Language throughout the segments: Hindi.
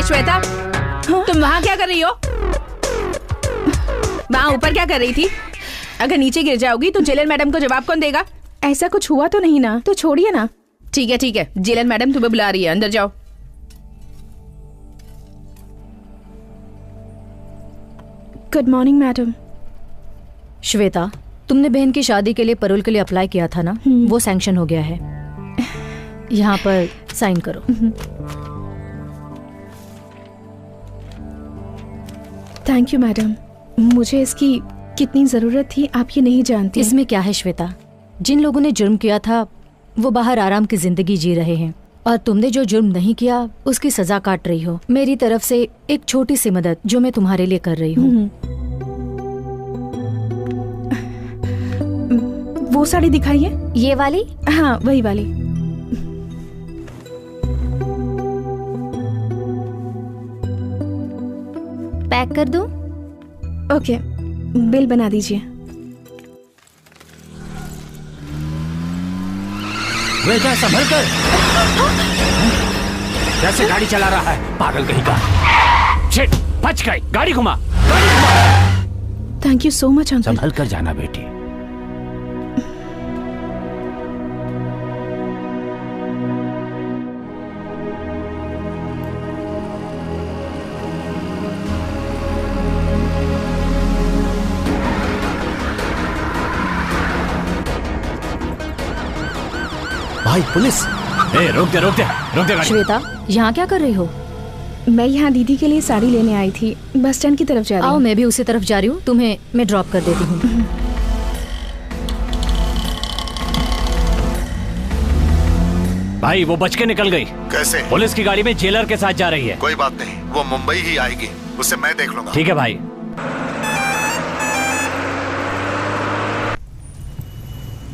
श्वेता, तुम वहाँ क्या कर रही हो? वहाँ ऊपर क्या कर रही थी? अगर नीचे गिर जाओगी तो जेलर मैडम को जवाब कौन देगा? ऐसा कुछ हुआ तो नहीं ना, तो छोड़िए ना। ठीक है, जेलर मैडम तुम्हें बुला रही है, अंदर जाओ। Good morning madam. श्वेता, तुमने बहन की शादी के लिए पैरोल के लिए अप्लाई किया था ना, वो सैंक्शन हो गया है। यहाँ पर साइन करो। थैंक यू मैडम, मुझे इसकी कितनी जरूरत थी आप ये नहीं जानती। इसमें क्या है श्वेता, जिन लोगों ने जुर्म किया था वो बाहर आराम की जिंदगी जी रहे हैं, और तुमने जो जुर्म नहीं किया उसकी सजा काट रही हो। मेरी तरफ से एक छोटी सी मदद जो मैं तुम्हारे लिए कर रही हूँ। वो साड़ी दिखाइए। ये वाली? हाँ, वही वाली। पैक कर दूं? ओके, बिल बना दीजिए। बेटा संभल कर। कैसे गाड़ी चला रहा है, पागल कहीं का। शिट, बच गई। गाड़ी घुमा। Thank you so much uncle. संभल कर जाना बेटी। भाई पुलिस। रोक दे गाड़ी। श्वेता, यहाँ क्या कर रही हो? मैं यहाँ दीदी के लिए साड़ी लेने आई थी, बस स्टैंड की तरफ जा रही हूँ। आओ, मैं भी उसी तरफ जा रही हूँ, तुम्हें मैं ड्रॉप कर देती हूँ। भाई वो बच के निकल गई। कैसे? पुलिस की गाड़ी में जेलर के साथ जा रही है। कोई बात नहीं, वो मुंबई ही आएगी, उसे मैं देख लूंगा। ठीक है भाई।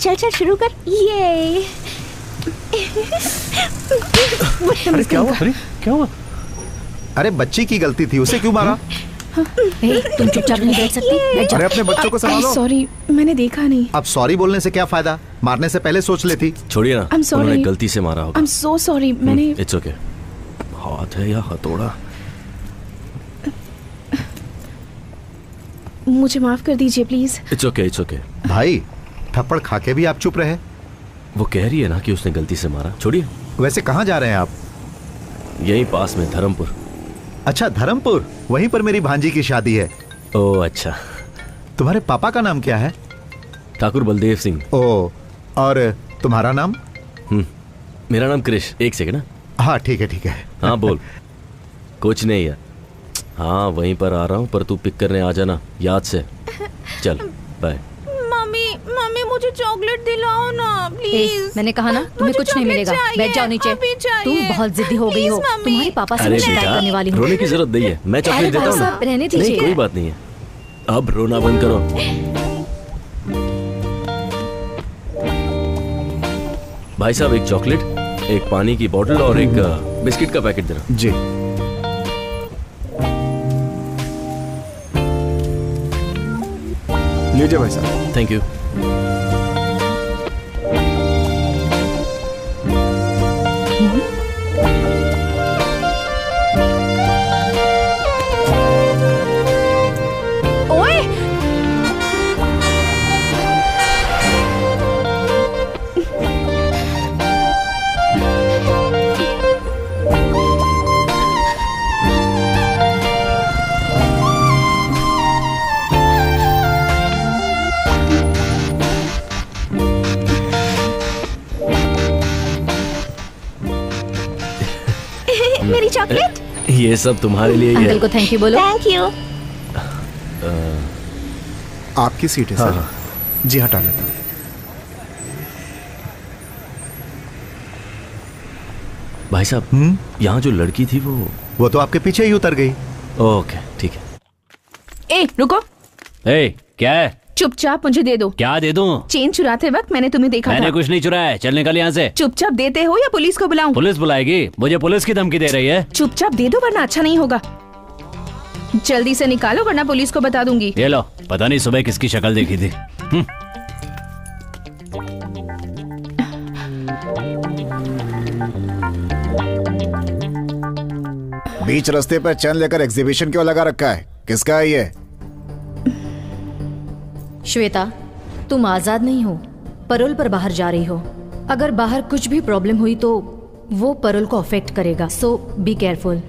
चल शुरू कर। ये अरे क्या हुआ? अरे बच्ची की गलती थी, उसे क्यों मारा? तुम चुपचाप नहीं बैठ सकती? बैठ जाओ। अरे अपने बच्चों को संभालो। सॉरी, मैंने देखा नहीं। अब सॉरी बोलने से क्या फायदा, मारने से पहले सोच लेती। छोड़िए ना, I'm sorry. उन्होंने गलती से मारा होगा। I'm so sorry, मैंने। It's okay. हाथ है या हथौड़ा? मुझे माफ कर दीजिए प्लीज। It's okay. भाई थप्पड़ खा के भी आप चुप रहे। वो कह रही है ना कि उसने गलती से मारा। छोड़िए। वैसे कहाँ जा रहे हैं आप? यहीं पास में, धर्मपुर। अच्छा धर्मपुर, वहीं पर मेरी भांजी की शादी है। ओह अच्छा। तुम्हारे पापा का नाम क्या है? ठाकुर बलदेव सिंह। ओह, और तुम्हारा नाम? मेरा नाम क्रिश। एक सेकंड ना। हाँ ठीक है। हाँ बोल। कुछ नहीं है। हाँ वहीं पर आ रहा हूँ, पर तू पिक करने आ जाना याद से। चल बाय। मम्मी मुझे चॉकलेट दिलाओ ना प्लीज। मैंने कहा ना तुम्हें कुछ नहीं मिलेगा। बैठ जाओ नीचे। तुम बहुत जिद्दी हो गई हो। तुम्हारे पापा से शिकायत करने वाली हूँ। रोने की जरूरत नहीं है, मैं चॉकलेट देता हूँ ना। रहने दीजिए। नहीं कोई बात नहीं है, अब रोना बंद करो। भाई साहब एक चॉकलेट, एक पानी की बोतल और एक बिस्किट का पैकेट देना। जी। लीजिए भाई साहब। Thank you. मेरी चॉकलेट। ये सब तुम्हारे लिए ही है। अंकल को थैंक यू बोलो। Thank you. आपकी सीट है सर। जी हटा लेता हूँ। भाई साहब यहाँ जो लड़की थी वो तो आपके पीछे ही उतर गई। ओके ठीक है। ए रुको। ए क्या है? चुपचाप मुझे दे दो। क्या दे दूं? चेन चुराते वक्त मैंने तुम्हें देखा मैंने था। कुछ नहीं चुराया है, चल निकल यहाँ से। चुपचाप देते हो या पुलिस को बुलाऊं? पुलिस बुलाएगी? मुझे पुलिस की धमकी दे रही है। चुपचाप दे दो वरना अच्छा नहीं होगा। जल्दी से निकालो वरना पुलिस को बता दूंगी। ये लो, पता नहीं सुबह किसकी शक्ल देखी थी। बीच रास्ते पर चैन लेकर एग्जीबिशन क्यों लगा रखा है? किसका है ये? श्वेता, तुम आजाद नहीं हो, परोल पर बाहर जा रही हो। अगर बाहर कुछ भी प्रॉब्लम हुई तो वो परोल को अफेक्ट करेगा, सो बी केयरफुल।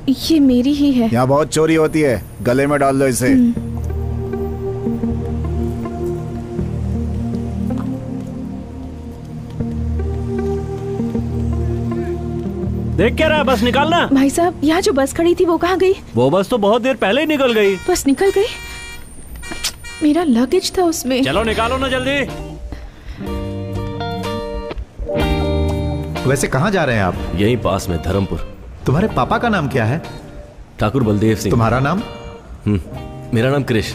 ये मेरी ही है। यहाँ बहुत चोरी होती है, गले में डाल लो इसे। देख क्या रहा है, बस निकालना। भाई साहब, यहाँ जो बस खड़ी थी वो कहाँ गई? वो बस तो बहुत देर पहले ही निकल गई। बस निकल गई? मेरा लगेज था उसमें। चलो निकालो ना जल्दी। वैसे कहाँ जा रहे हैं आप? यहीं पास में, धर्मपुर। तुम्हारे पापा का नाम क्या है? ठाकुर बलदेव सिंह। तुम्हारा नाम? मेरा नाम कृष।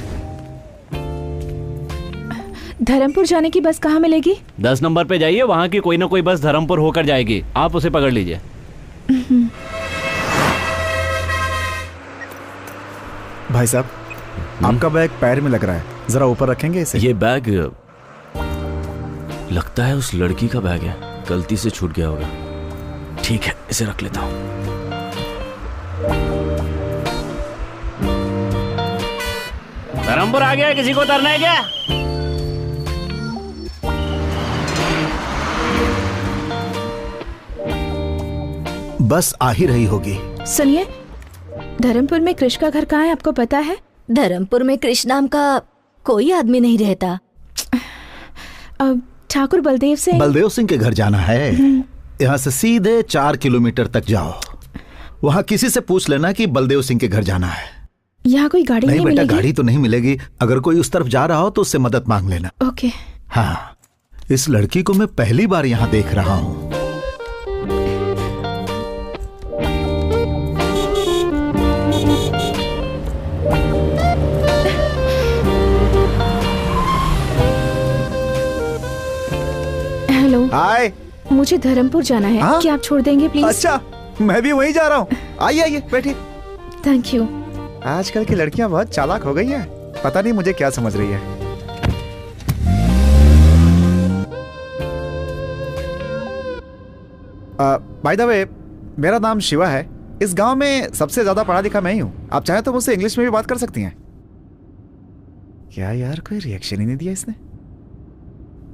धर्मपुर जाने की बस कहाँ मिलेगी? 10 नंबर पे जाइए, वहाँ की कोई ना कोई बस धर्मपुर होकर जाएगी, आप उसे पकड़ लीजिए। भाई साहब, आपका बैग पैर में लग रहा है, जरा ऊपर रखेंगे इसे? ये बैग लगता है उस लड़की का बैग है, गलती से छूट गया होगा। ठीक है, इसे रख लेता हूं। धर्मपुर आ गया, किसी को उतरना है क्या? बस आ ही रही होगी। सुनिए, धर्मपुर में कृष का घर कहाँ है, आपको पता है? धर्मपुर में कृष नाम का कोई आदमी नहीं रहता। अब ठाकुर बलदेव सिंह। बलदेव सिंह के घर जाना है। यहाँ से सीधे 4 किलोमीटर तक जाओ, वहाँ किसी से पूछ लेना कि बलदेव सिंह के घर जाना है। यहाँ कोई गाड़ी नहीं बेटा, मिलेगी? गाड़ी तो नहीं मिलेगी। अगर कोई उस तरफ जा रहा हो तो उससे मदद मांग लेना। ओके। हाँ, इस लड़की को मैं पहली बार यहाँ देख रहा हूँ। हेलो। हाय। मुझे धर्मपुर जाना है। हाँ? क्या आप छोड़ देंगे प्लीज? अच्छा, मैं भी वहीं जा रहा हूँ। आइए आइए, बैठिए। Thank you. आजकल की लड़कियां बहुत चालाक हो गई हैं। पता नहीं मुझे क्या समझ रही है। बाय द वे, मेरा नाम शिवा है। इस गांव में सबसे ज्यादा पढ़ा लिखा मैं ही हूँ। आप चाहे तो मुझसे इंग्लिश में भी बात कर सकती हैं। क्या यार, कोई रिएक्शन ही नहीं दिया इसने।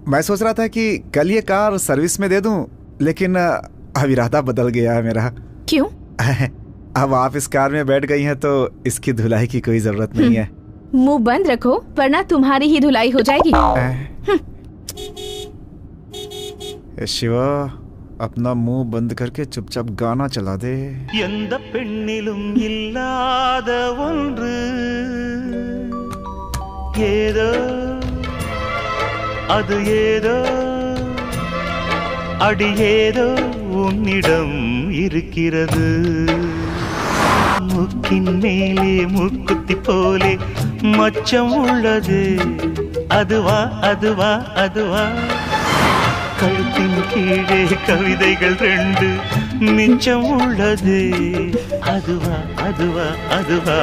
मैं सोच रहा था कि कल ये कार सर्विस में दे दूं, लेकिन अब इरादा बदल गया है मेरा। क्यों? अब आप इस कार में बैठ गई हैं तो इसकी धुलाई की कोई जरूरत नहीं है। मुंह बंद रखो वरना तुम्हारी ही धुलाई हो जाएगी। शिवा, अपना मुंह बंद करके चुपचाप गाना चला दे। எந்த பெண்ணிலும் இல்லாத ஒன்று ஏதோ அது ஏதோ அடி ஏதோ உன்னிடம் இருக்கிறது முக்கின் மேலே முக்குத்தி போலே மச்சம் உள்ளது அதுவா அதுவா அதுவா கழுத்தின் கீழே கவிதைகள் 2 மிச்சம் உள்ளது அதுவா அதுவா அதுவா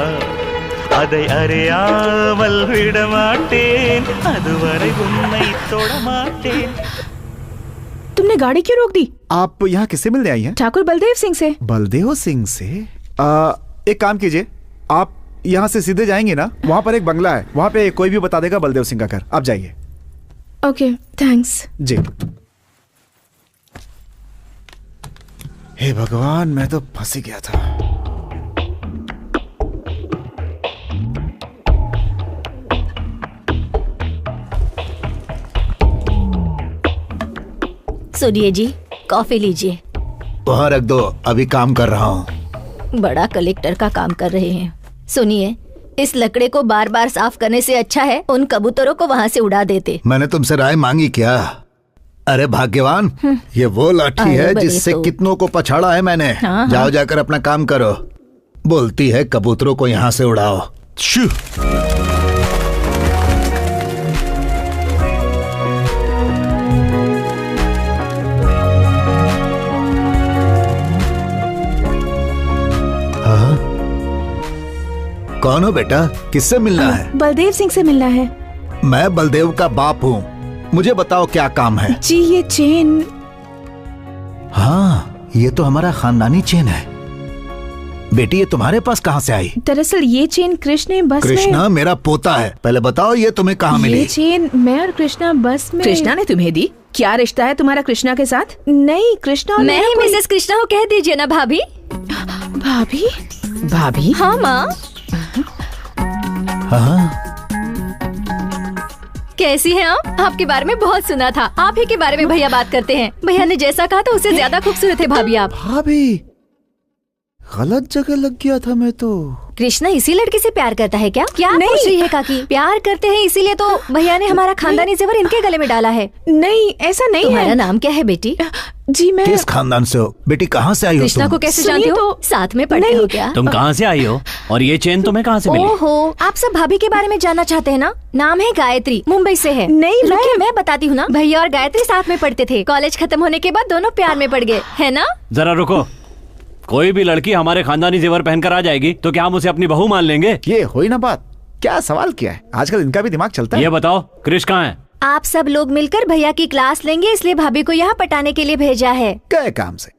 அதை அறியாமல் விட மாட்டேன் அதுவரை உன்னை தொட மாட்டேன்। तुमने गाड़ी क्यों रोक दी? आप यहाँ किससे मिलने आई हैं? ठाकुर बलदेव सिंह से। बलदेव सिंह से? एक काम कीजिए, आप यहाँ से सीधे जाएंगे ना, वहाँ पर एक बंगला है, वहाँ पे कोई भी बता देगा बलदेव सिंह का घर। आप जाइए। Okay, thanks. जी। हे भगवान, मैं तो फंस ही गया था। सुनिए जी, कॉफी लीजिए। वहाँ रख दो, अभी काम कर रहा हूँ। बड़ा कलेक्टर का काम कर रहे हैं। सुनिए, इस लकड़े को बार बार साफ करने से अच्छा है उन कबूतरों को वहाँ से उड़ा देते। मैंने तुमसे राय मांगी क्या? अरे भाग्यवान, ये वो लाठी है जिससे कितनों को पछाड़ा है मैंने। हाँ, जाओ जाकर अपना काम करो। बोलती है कबूतरों को यहाँ से उड़ाओ। शू। हाँ? कौन हो बेटा, किससे मिलना है? बलदेव सिंह से मिलना है। मैं बलदेव का बाप हूँ, मुझे बताओ क्या काम है? जी, ये चेन। हाँ, ये तो हमारा खानदानी चेन है। बेटी ये तुम्हारे पास कहाँ से आई? दरअसल ये चेन कृष्ण बस कृष्णा मेरा पोता है। पहले बताओ ये तुम्हें कहाँ में मिली? ये चेन मैं और कृष्णा बस में। कृष्णा ने तुम्हें दी? क्या रिश्ता है तुम्हारा कृष्णा के साथ? नहीं, कृष्णा और मैं मेरा ही कोई- मिसेस कृष्णा को कह दीजिए ना भाभी। भाभी? भाभी? हाँ माँ, हाँ कैसी हैं आप? आपके बारे में बहुत सुना था। आप ही के बारे में भैया बात करते हैं। भैया ने जैसा कहा था उससे ज्यादा खूबसूरत है भाभी आप। भाभी, गलत जगह लग गया था मैं तो। कृष्णा इसी लड़की से प्यार करता है क्या? क्या नहीं। पूछ रही है काकी? प्यार करते हैं इसीलिए तो भैया ने हमारा खानदानी जेवर इनके गले में डाला है। नहीं, ऐसा नहीं तुम्हारा है। नाम क्या है बेटी? जी मैं किस खानदान से हो? बेटी कहाँ से आई हो कृष्णा तुम? को कैसे सुनिए जानते हो? तो- साथ में पढ़ते हो क्या? तुम कहाँ से आई हो और ये चेन तुम्हें कहाँ से मिली? ओहो, आप सब भाभी के बारे में जानना चाहते हैं ना? नाम है गायत्री, मुंबई से है। नहीं, रुकिए, मैं बताती हूँ ना। भैया और गायत्री साथ में पढ़ते थे। कॉलेज खत्म होने के बाद दोनों प्यार में पड़ गए, है ना? जरा रुको, कोई भी लड़की हमारे खानदानी जेवर पहनकर आ जाएगी तो क्या हम उसे अपनी बहू मान लेंगे? ये हुई ना बात। क्या सवाल किया है? आजकल इनका भी दिमाग चलता है। ये बताओ क्रिश कहाँ है? आप सब लोग मिलकर भैया की क्लास लेंगे इसलिए भाभी को यहाँ पटाने के लिए भेजा है। गए काम से।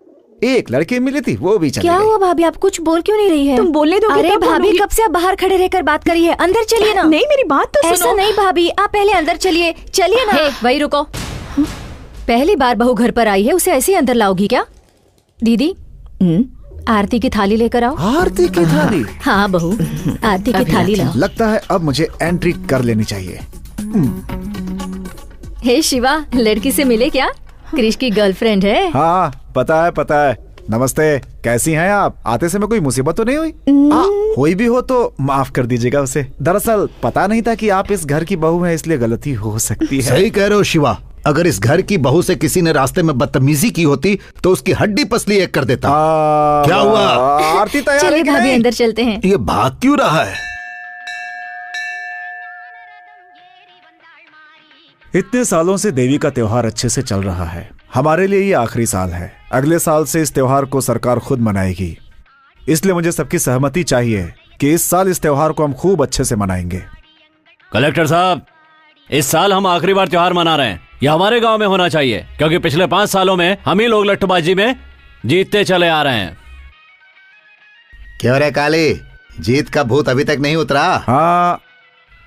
एक लड़की मिली थी, वो भी चली क्या गई। हुआ भाभी, आप कुछ बोल क्यों नहीं रही है? तुम बोलने दोगे अरे तब भाभी, बोलूंगी। कब से आप बाहर खड़े रहकर बात करी है? अंदर चलिए ना। नहीं, मेरी बात तो ऐसा सुनो। नहीं भाभी, आप पहले अंदर चलिए। चलिए ना। वही रुको। पहली बार बहू घर पर आई है, उसे ऐसे ही अंदर लाओगी क्या? दीदी, आरती की थाली लेकर आओ। आरती की थाली? हाँ बहू, आरती की थाली लाओ। लगता है अब मुझे एंट्री कर लेनी चाहिए। हे शिवा, लड़की से मिले क्या? क्रिश की गर्लफ्रेंड है। हाँ पता है पता है। नमस्ते, कैसी हैं आप? आते समय कोई मुसीबत तो नहीं हुई? हुई भी हो तो माफ कर दीजिएगा उसे। दरअसल पता नहीं था कि आप इस घर की बहू हैं, इसलिए गलती हो सकती है। सही कह रहे हो शिवा। अगर इस घर की बहू से किसी ने रास्ते में बदतमीजी की होती तो उसकी हड्डी पसली एक कर देता। क्या हुआ? आरती तैयार है चलिए कि भाभी, नहीं? अंदर चलते हैं। ये भाग क्यों रहा है? इतने सालों से देवी का त्योहार अच्छे से चल रहा है। हमारे लिए ये आखिरी साल है। अगले साल से इस त्योहार को सरकार खुद मनाएगी, इसलिए मुझे सबकी सहमति चाहिए कि इस साल इस त्योहार को हम खूब अच्छे से मनाएंगे। कलेक्टर साहब, इस साल हम आखिरी बार त्योहार मना रहे हैं। यह हमारे गांव में होना चाहिए क्योंकि पिछले 5 सालों में हम ही लोग लट्टूबाजी में जीतते चले आ रहे हैं। क्यों रे काली, जीत का भूत अभी तक नहीं उतरा? हाँ,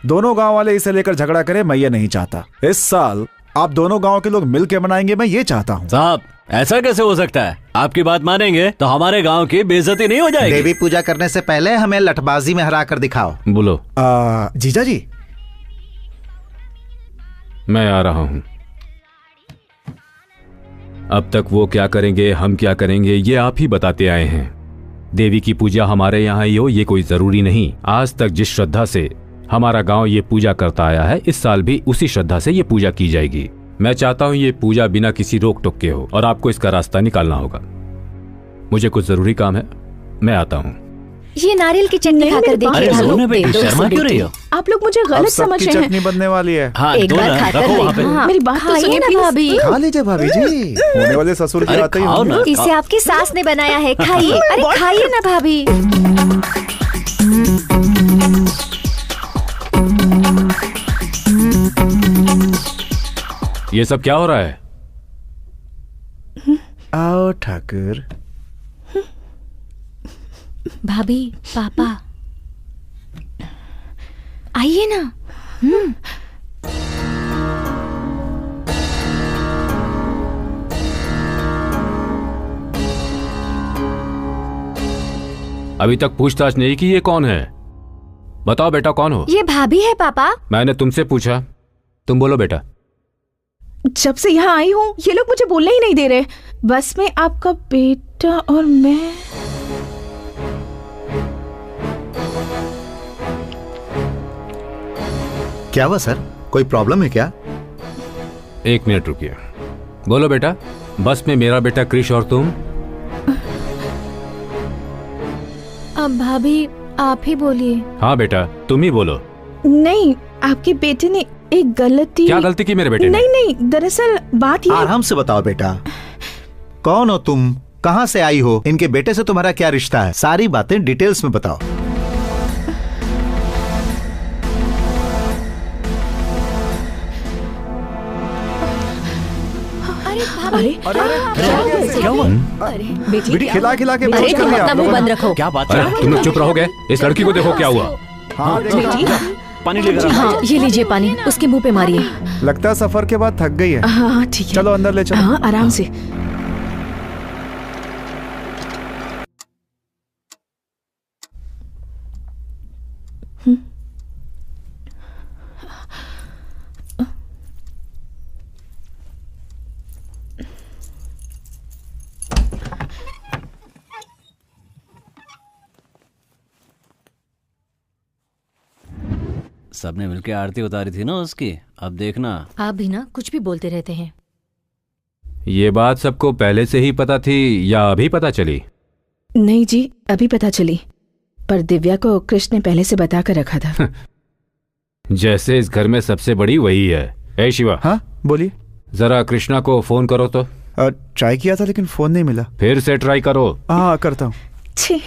दोनों गांव वाले इसे लेकर झगड़ा करें, मैं ये नहीं चाहता। इस साल आप दोनों गांव के लोग मिलकर मनाएंगे, मैं ये चाहता हूँ। साहब, ऐसा कैसे हो सकता है? आपकी बात मानेंगे तो हमारे गांव की बेइज्जती नहीं हो जाएगी। देवी पूजा करने से पहले हमें लठबाजी में हरा कर दिखाओ। बोलो। जीजा जी, मैं आ रहा हूं। अब तक वो क्या करेंगे, हम क्या करेंगे, ये आप ही बताते आए हैं। देवी की पूजा हमारे यहाँ ही हो ये कोई जरूरी नहीं। आज तक जिस श्रद्धा से हमारा गांव ये पूजा करता आया है, इस साल भी उसी श्रद्धा से ये पूजा की जाएगी। मैं चाहता हूँ ये पूजा बिना किसी रोक टोक के हो और आपको इसका रास्ता निकालना होगा। मुझे कुछ जरूरी काम है, मैं आता हूँ। ये नारियल की चटनी नहीं, खाकर मेरी देखिए। बात अरे सुनो। सोने बेटी, दे दो शर्मा उसे क्यों रही हो? बेटी। आप लोग मुझे अब गलत सबकी समझ रहे चटनी हैं। बनने वाली है। हाँ, एक दो बार ना, खाकर रखो वहाँ पे। देखो। हाँ, मेरी बात तो खाइए सुनिए, ना please। भाभी। खा लीजिए भाभी जी, होने वाले ससुर के अरे आते ही खाओ होंगे। ना। इसे आपकी सास ने बनाया है, खाइए। अरे खाइए ना भाभी। ये सब क्या हो रहा है? आओ ठाकुर। भाभी, पापा, आइए ना। अभी तक पूछताछ नहीं की ये कौन है? बताओ बेटा, कौन हो? ये भाभी है पापा। मैंने तुमसे पूछा, तुम बोलो बेटा। जब से यहाँ आई हूँ ये लोग मुझे बोलने ही नहीं दे रहे। बस में आपका बेटा और मैं। क्या हुआ सर, कोई प्रॉब्लम है क्या? 1 मिनट रुकिए। बोलो बेटा, बस में मेरा बेटा क्रिश और तुम? अब भाभी आप ही बोलिए। हाँ बेटा, तुम ही बोलो। नहीं, आपके बेटे ने एक गलती। क्या गलती की मेरे बेटे ने? नहीं नहीं, दरअसल बात ये। आराम से बताओ बेटा, कौन हो तुम, कहाँ से आई हो, इनके बेटे से तुम्हारा क्या रिश्ता है, सारी बातें डिटेल्स में बताओ। अरे अरे क्या हुआ? बेटी बेटी खिला खिला के अरे बेहोश कर तुम दिया अपना आप मुंह लोगों बंद ने। रखो। क्या बात अरे है? तुम लोग चुप रहोगे? इस लड़की को देखो क्या हुआ। हाँ देखो, पानी लेकर आओ। हाँ ये लीजिए पानी, उसके मुंह पे मारिए। लगता है सफर के बाद थक गई है। हाँ ठीक है। चलो अंदर ले चलो। हाँ आराम से। सबने मिलकर आरती उतारी थी ना उसकी, अब देखना। आप भी ना कुछ भी बोलते रहते हैं। ये बात सबको पहले से ही पता थी या अभी पता चली? नहीं जी, अभी पता चली, पर दिव्या को कृष्ण ने पहले से बता कर रखा था। जैसे इस घर में सबसे बड़ी वही है। ए शिवा, हाँ बोलिए। जरा कृष्णा को फोन करो तो। ट्राई किया था लेकिन फोन नहीं मिला। फिर से ट्राई करो। हाँ करता हूँ। छी,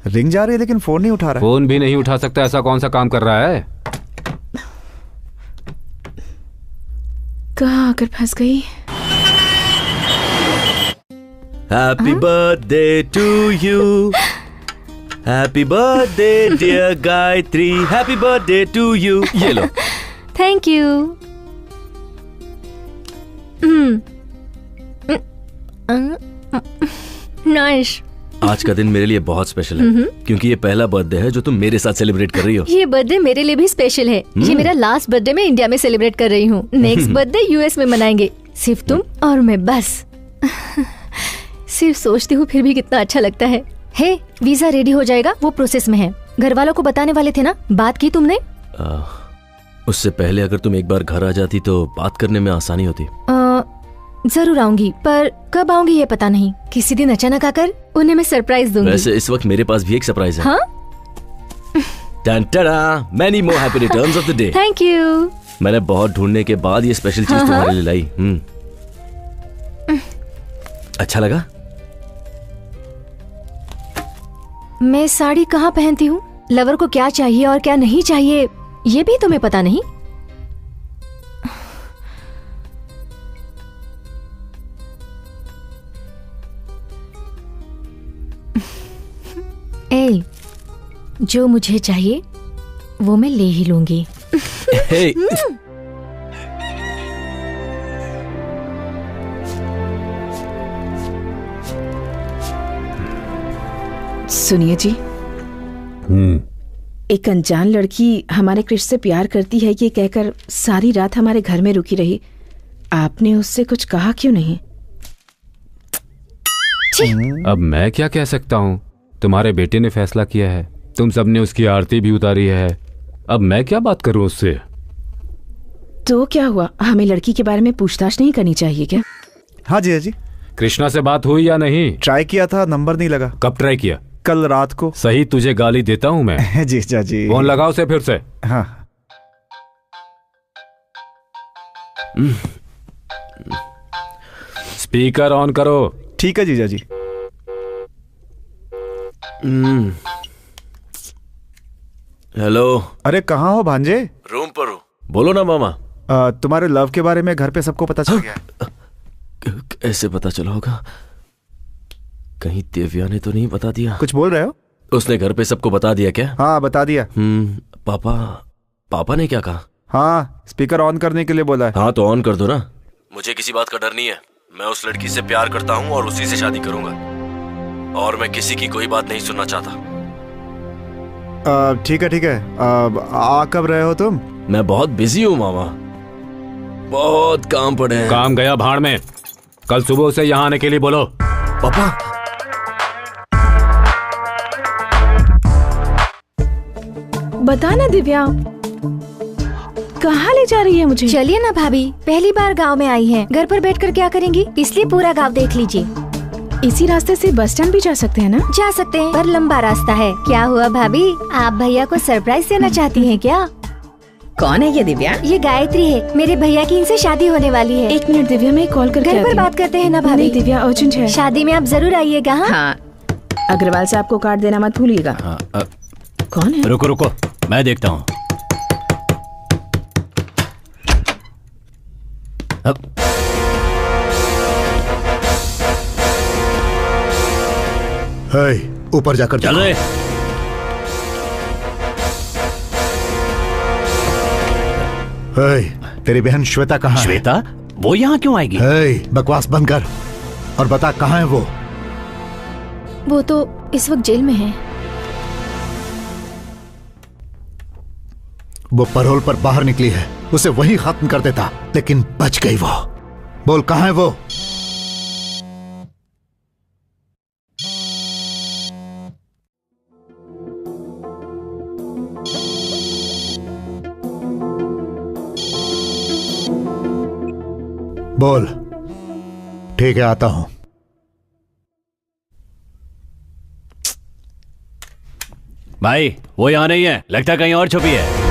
रिंग जा रही है लेकिन फोन नहीं उठा रहा है। फोन भी नहीं उठा सकता, ऐसा कौन सा काम कर रहा है? कहाँ आकर फंस गई? Happy birthday to you, happy birthday dear Gayatri, happy birthday to you. ये लो। Thank you. नाइस। आज का दिन मेरे लिए बहुत स्पेशल है क्योंकि ये पहला बर्थडे है जो तुम मेरे साथ सेलिब्रेट कर रही हो। ये बर्थडे मेरे लिए भी स्पेशल है। ये मेरा लास्ट बर्थडे मैं इंडिया में सेलिब्रेट कर रही हूँ। नेक्स्ट बर्थडे यूएस में मनाएंगे, सिर्फ तुम और मैं बस। सिर्फ सोचती हूँ फिर भी कितना अच्छा लगता है। हे, वीजा रेडी हो जाएगा, वो प्रोसेस में है। घर वालों को बताने वाले थे ना, बात की तुमने? उससे पहले अगर तुम एक बार घर आ जाती तो बात करने में आसानी होती। जरूर आऊंगी, पर कब आऊंगी ये पता नहीं। किसी दिन अचानक आकर उन्हें मैं सरप्राइज दूंगी। वैसे इस वक्त मेरे पास भी एक सरप्राइज है। हाँ? टन-टडा, many more happy returns of the day। Thank you. मैंने बहुत ढूंढने के बाद ये स्पेशल चीज तुम्हारे लिए लाई। अच्छा लगा? मैं साड़ी कहाँ पहनती हूँ, लवर को क्या चाहिए और क्या नहीं चाहिए, ये भी तुम्हें पता नहीं? ए, जो मुझे चाहिए वो मैं ले ही लूंगी। Hey, सुनिए जी, एक अनजान लड़की हमारे कृष्ण से प्यार करती है ये कहकर सारी रात हमारे घर में रुकी रही। आपने उससे कुछ कहा क्यों नहीं? अब मैं क्या कह सकता हूँ? तुम्हारे बेटे ने फैसला किया है, तुम सबने उसकी आरती भी उतारी है, अब मैं क्या बात करूँ उससे? तो क्या हुआ, हमें लड़की के बारे में पूछताछ नहीं करनी चाहिए क्या? हाँ जी जी। कृष्णा से बात हुई या नहीं? ट्राई किया था, नंबर नहीं लगा। कब ट्राई किया? कल रात को। सही तुझे गाली देता हूँ मैं। जी जी। फोन लगाओ उसे फिर से। हाँ। स्पीकर ऑन करो। ठीक है जीजा जी। हेलो। अरे कहाँ हो भांजे? रूम पर हो। बोलो ना मामा। तुम्हारे लव के बारे में घर पे सबको पता चल गया। कैसे पता चला होगा? कहीं दिव्या ने तो नहीं बता दिया? कुछ बोल रहे हो? उसने घर पे सबको बता दिया क्या? हाँ बता दिया। पापा ने क्या कहा? हाँ स्पीकर ऑन करने के लिए बोला है। हाँ तो ऑन कर दो ना। मुझे किसी बात का डर नहीं है, मैं उस लड़की से प्यार करता हूँ और उसी से शादी करूंगा और मैं किसी की कोई बात नहीं सुनना चाहता। ठीक है। आ कब रहे हो तुम? मैं बहुत बिजी हूँ मामा, बहुत काम पड़े हैं। काम गया भाड़ में, कल सुबह से यहाँ आने के लिए बोलो। पापा बता ना दिव्या, कहाँ ले जा रही है मुझे? चलिए ना भाभी, पहली बार गांव में आई हैं, घर पर बैठकर क्या करेंगी, इसलिए पूरा गांव देख लीजिए। इसी रास्ते से बस स्टैंड भी जा सकते हैं ना? जा सकते हैं, पर लंबा रास्ता है। क्या हुआ भाभी, आप भैया को सरप्राइज देना चाहती हैं क्या? कौन है ये दिव्या? ये गायत्री है, मेरे भैया की इनसे शादी होने वाली है। 1 मिनट दिव्या, मैं कॉल करके घर आती पर हूँ। बात करते हैं ना भाभी। नहीं दिव्या, अर्जेंट है। शादी में आप जरूर आइएगा। हाँ, अग्रवाल से आपको कार्ड देना मत भूलिएगा। कौन है? रुको, मैं देखता हूँ। ऊपर जाकर चल रहे। तेरी बहन श्वेता कहाँ है? श्वेता? वो यहाँ क्यों आएगी? बकवास बंद कर और बता कहाँ है वो? वो तो इस वक्त जेल में है। वो पैरोल पर बाहर निकली है, उसे वहीं खत्म कर देता, लेकिन बच गई वो। बोल कहाँ है वो? बोल। ठीक है, आता हूं। भाई वो यहाँ नहीं है, लगता है कहीं और छुपी है।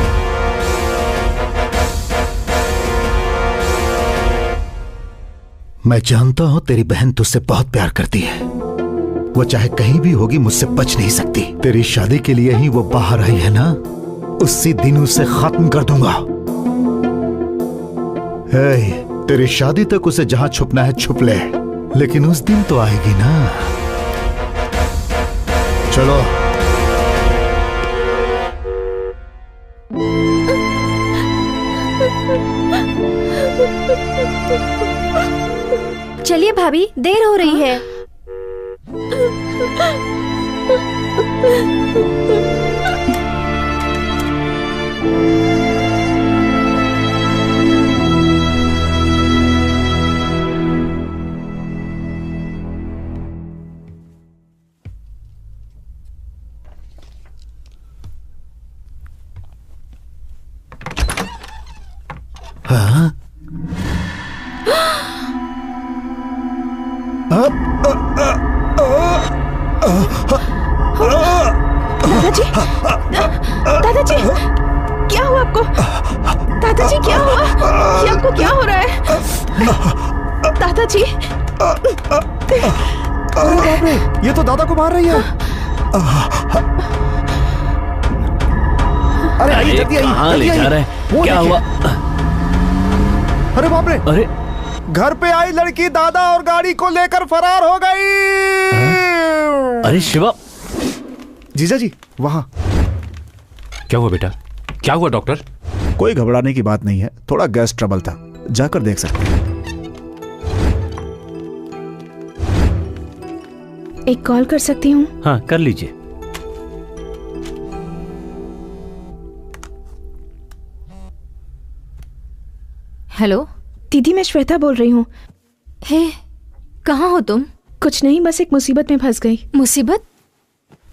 मैं जानता हूं तेरी बहन तुझसे बहुत प्यार करती है। वो चाहे कहीं भी होगी, मुझसे बच नहीं सकती। तेरी शादी के लिए ही वो बाहर आई है ना, उसी दिन उसे खत्म कर दूंगा। तेरी शादी तक उसे जहां छुपना है छुप ले, लेकिन उस दिन तो आएगी ना। चलो। चलिए भाभी, देर हो रही है। हाँ? दादाजी, दादाजी, क्या हुआ आपको? दादाजी क्या हुआ? ये आपको क्या हो रहा है? दादाजी, अरे बाप रे, ये तो दादा को मार रही है। अरे आइए, जल्दी आइए। कहाँ ले जा रहे हैं? क्या हुआ? अरे बाप रे, अरे घर पे आई लड़की दादा और गाड़ी को लेकर फरार हो गई। अरे शिवा। जीजा जी वहां। क्या हुआ बेटा? क्या हुआ डॉक्टर? कोई घबराने की बात नहीं है, थोड़ा गैस ट्रबल था, जाकर देख सकते हैं। एक कॉल कर सकती हूँ? हाँ कर लीजिए। हेलो दीदी, मैं श्वेता बोल रही हूँ। हे, कहाँ हो तुम? कुछ नहीं, बस एक मुसीबत में फंस गई। मुसीबत?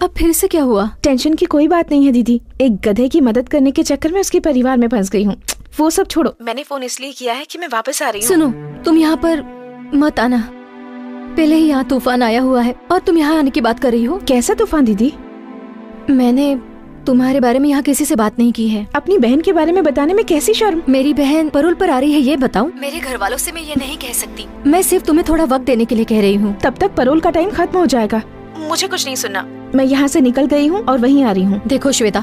अब फिर से क्या हुआ? टेंशन की कोई बात नहीं है दीदी, एक गधे की मदद करने के चक्कर में उसके परिवार में फंस गई हूँ। वो सब छोड़ो, मैंने फोन इसलिए किया है कि मैं वापस आ रही हूँ। सुनो, तुम यहाँ पर मत आना। पहले ही यहाँ तूफान आया हुआ है और तुम यहाँ आने की बात कर रही हो। कैसा तूफान दीदी? मैंने तुम्हारे बारे में यहाँ किसी से बात नहीं की है। अपनी बहन के बारे में बताने में कैसी शर्म? मेरी बहन पैरोल पर आ रही है, ये बताऊं? मेरे घर वालों से मैं ये नहीं कह सकती। मैं सिर्फ तुम्हें थोड़ा वक्त देने के लिए कह रही हूँ। तब तक पैरोल का टाइम खत्म हो जाएगा। मुझे कुछ नहीं सुनना, मैं यहाँ से निकल गई हूँ और वहीं आ रही हूँ। देखो श्वेता,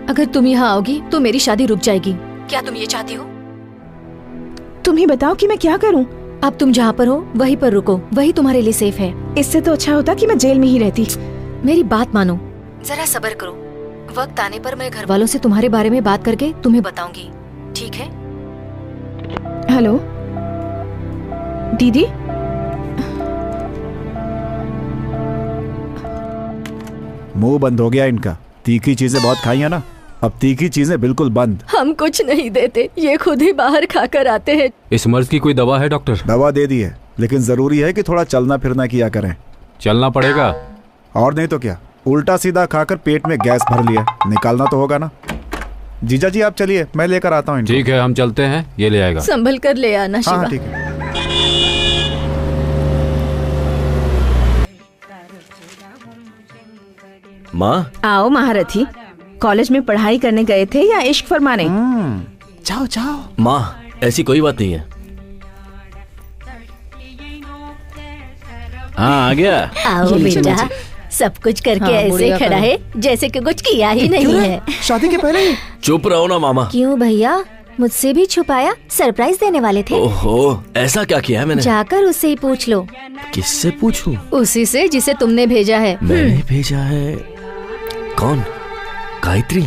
अगर तुम यहाँ आओगी तो मेरी शादी रुक जाएगी। क्या तुम ये चाहती हो? तुम ही बताओ कि मैं क्या करूँ। अब तुम जहाँ पर हो वहीं पर रुको, वही तुम्हारे लिए सेफ है। इससे तो अच्छा होता कि मैं जेल में ही रहती। मेरी बात मानो, जरा सब्र करो। वक्त आने पर मैं घर वालों से तुम्हारे बारे में बात करके तुम्हें बताऊंगी, ठीक है? हेलो दीदी। मुंह बंद हो गया इनका, तीखी चीजें बहुत खाई है ना, अब तीखी चीजें बिल्कुल बंद। हम कुछ नहीं देते, ये खुद ही बाहर खाकर आते हैं। इस मर्ज की कोई दवा है डॉक्टर? दवा दे दी है, लेकिन जरूरी है कि थोड़ा चलना फिरना किया करें। चलना पड़ेगा। और नहीं तो क्या, उल्टा सीधा खाकर पेट में गैस भर लिया, निकालना तो होगा ना। जीजा जी आप चलिए, मैं लेकर आता हूँ। ठीक है, हम चलते हैं, ये ले आएगा। संभल कर ले आना शिवा। हाँ ठीक है। माँ। आओ महारथी, कॉलेज में पढ़ाई करने गए थे या इश्क फरमाने? जाओ जाओ। माँ ऐसी कोई बात नहीं है। हाँ आ गया। आओ बेटा, सब कुछ करके ऐसे खड़ा है जैसे कि कुछ किया ही नहीं है। शादी के पहले ही? चुप रहो ना मामा। क्यों भैया, मुझसे भी छुपाया? सरप्राइज देने वाले थे। ओहो, ऐसा क्या किया है मैंने? जाकर उससे ही पूछ लो। किससे पूछूं? उसी से जिसे तुमने भेजा है। मैंने भेजा है? कौन? गायत्री?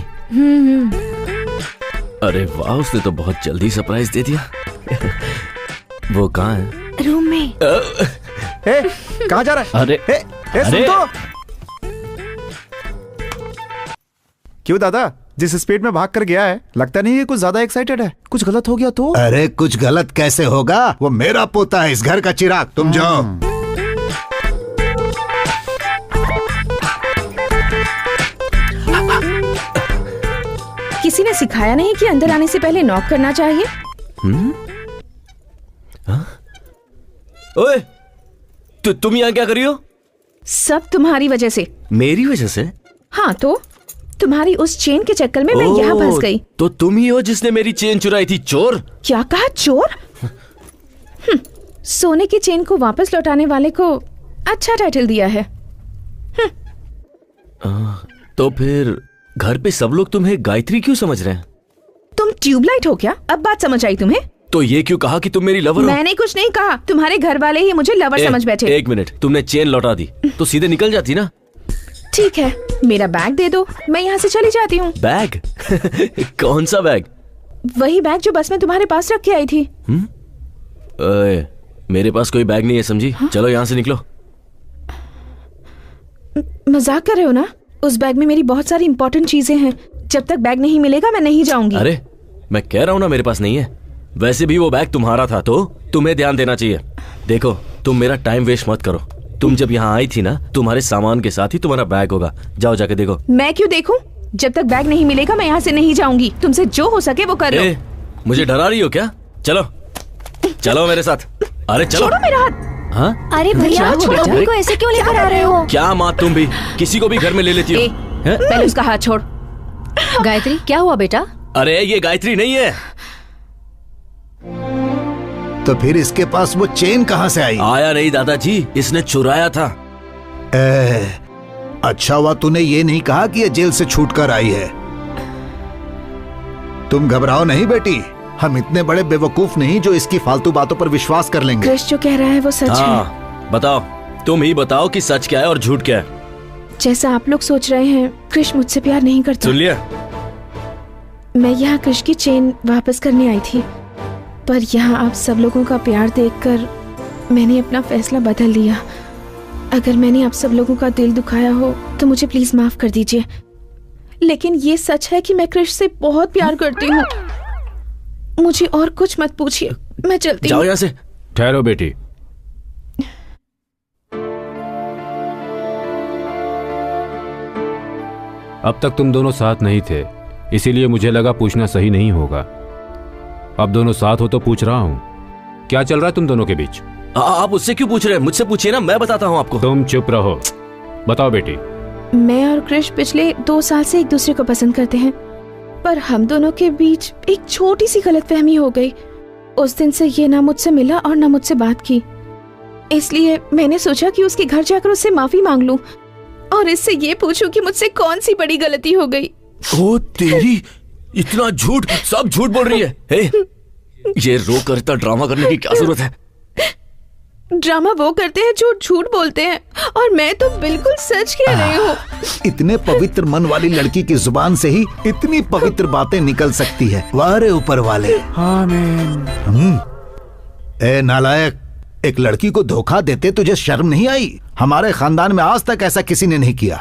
अरे वाह, उसने तो बहुत जल्दी सरप्राइज दे दिया। वो कहाँ है? रूम में। कहाँ जा रहा है? अरे सुन तो। क्यों दादा, जिस स्पीड में भाग कर गया है, लगता नहीं है कुछ ज्यादा एक्साइटेड है। कुछ गलत हो गया तो? अरे कुछ गलत कैसे होगा? वो मेरा पोता है, इस घर का चिराग। तुम जाओ। किसी ने सिखाया नहीं कि अंदर आने से पहले नॉक करना चाहिए? ओए, तुम यहाँ क्या कर रही हो? सब तुम्हारी वजह से। मेरी वजह से? हाँ तो तुम्हारी उस चेन के चक्कर में मैं यहाँ फंस गई। तो तुम ही हो जिसने मेरी चेन चुराई थी, चोर? क्या कहा, चोर? सोने की चेन को वापस लौटाने वाले को अच्छा टाइटल दिया है। तो फिर घर पे सब लोग तुम्हें गायत्री क्यों समझ रहे हैं? तुम ट्यूबलाइट हो क्या? अब बात समझ आई तुम्हें? तो ये क्यों कहा कि तुम मेरी लवर हो? मैंने कुछ नहीं कहा, तुम्हारे घर वाले ही मुझे लवर समझ बैठे। एक मिनट, तुमने चेन लौटा दी तो सीधे निकल जाती ना। ठीक है, मेरा बैग दे दो, मैं यहाँ से चली जाती हूँ। बैग? कौन सा बैग? वही बैग जो बस में तुम्हारे पास रख के आई थी। ओए, मेरे पास कोई बैग नहीं है, समझी? हाँ? चलो यहाँ से निकलो। मजाक कर रहे हो ना? उस बैग में मेरी बहुत सारी इंपॉर्टेंट चीजें हैं। जब तक बैग नहीं मिलेगा मैं नहीं जाऊंगी। अरे मैं कह रहा हूँ ना, मेरे पास नहीं है। वैसे भी वो बैग तुम्हारा था तो तुम्हें ध्यान देना चाहिए। देखो, तुम मेरा टाइम वेस्ट मत करो। तुम जब यहाँ आई थी ना, तुम्हारे सामान के साथ ही तुम्हारा बैग होगा। जाओ जाके देखो। मैं क्यों देखूं? जब तक बैग नहीं मिलेगा मैं यहाँ से नहीं जाऊंगी। तुमसे जो हो सके वो कर लो। मुझे डरा रही हो क्या? चलो चलो मेरे साथ। अरे चलो। छोड़ो मेरा हाथ। हाँ? अरे भैया, छोड़ो, को ऐसे क्यों लेकर आ रहे हो? क्या माँ, तुम भी किसी को भी घर में ले लेती हो? पहले उसका हाथ छोड़। गायत्री, क्या हुआ बेटा? अरे ये गायत्री नहीं है। तो फिर इसके पास वो चेन कहाँ से आई? आया नहीं दादाजी, इसने चुराया था। अच्छा हुआ तूने ये नहीं कहा कि ये जेल से छूट कर आई है। तुम घबराओ नहीं बेटी, हम इतने बड़े बेवकूफ नहीं जो इसकी फालतू बातों पर विश्वास कर लेंगे। कृष जो कह रहा है वो सच है। बताओ, तुम ही बताओ कि सच क्या है और झूठ क्या है। जैसा आप लोग सोच रहे हैं, कृष मुझसे प्यार नहीं करता। सुन लिया? मैं यहाँ कृष की चेन वापस करने आई थी, पर यहाँ आप सब लोगों का प्यार देखकर मैंने अपना फैसला बदल लिया। अगर मैंने आप सब लोगों का दिल दुखाया हो तो मुझे प्लीज माफ कर दीजिए। लेकिन ये सच है कि मैं कृष से बहुत प्यार करती हूँ। मुझे और कुछ मत पूछिए, मैं चलती हूँ। जाओ यहाँ से। ठहरो बेटी। अब तक तुम दोनों साथ नहीं थे, इसीलिए मुझे लगा पूछना सही नहीं होगा। अब दोनों साथ हो तो पूछ रहा हूँ, क्या चल रहा है तुम दोनों के बीच? आप उससे क्यों पूछ रहे हैं? मुझसे पूछिए ना, मैं बताता हूँ आपको। तुम चुप रहो। बताओ बेटी। मैं और कृष पिछले 2 साल से एक दूसरे को पसंद करते हैं, पर हम दोनों के बीच एक छोटी सी गलतफहमी हो गई। उस दिन से ये ना मुझसे मिला और ना मुझसे बात की। इसलिए मैंने सोचा कि उसके घर जाकर उससे माफी मांग लूं और इससे ये पूछूं कि मुझसे कौन सी बड़ी गलती हो गई। ओ तेरी, इतना झूठ! सब झूठ बोल रही है। ये रो कर इतना ड्रामा करने की क्या जरूरत है? ड्रामा वो करते हैं जो झूठ बोलते हैं, और मैं तो बिल्कुल सच कह रही हूँ। इतने पवित्र मन वाली लड़की की जुबान से ही इतनी पवित्र बातें निकल सकती है। वाह रे ऊपर वाले। आमीन। ए नालायक, एक लड़की को धोखा देते तुझे शर्म नहीं आई? हमारे खानदान में आज तक ऐसा किसी ने नहीं किया।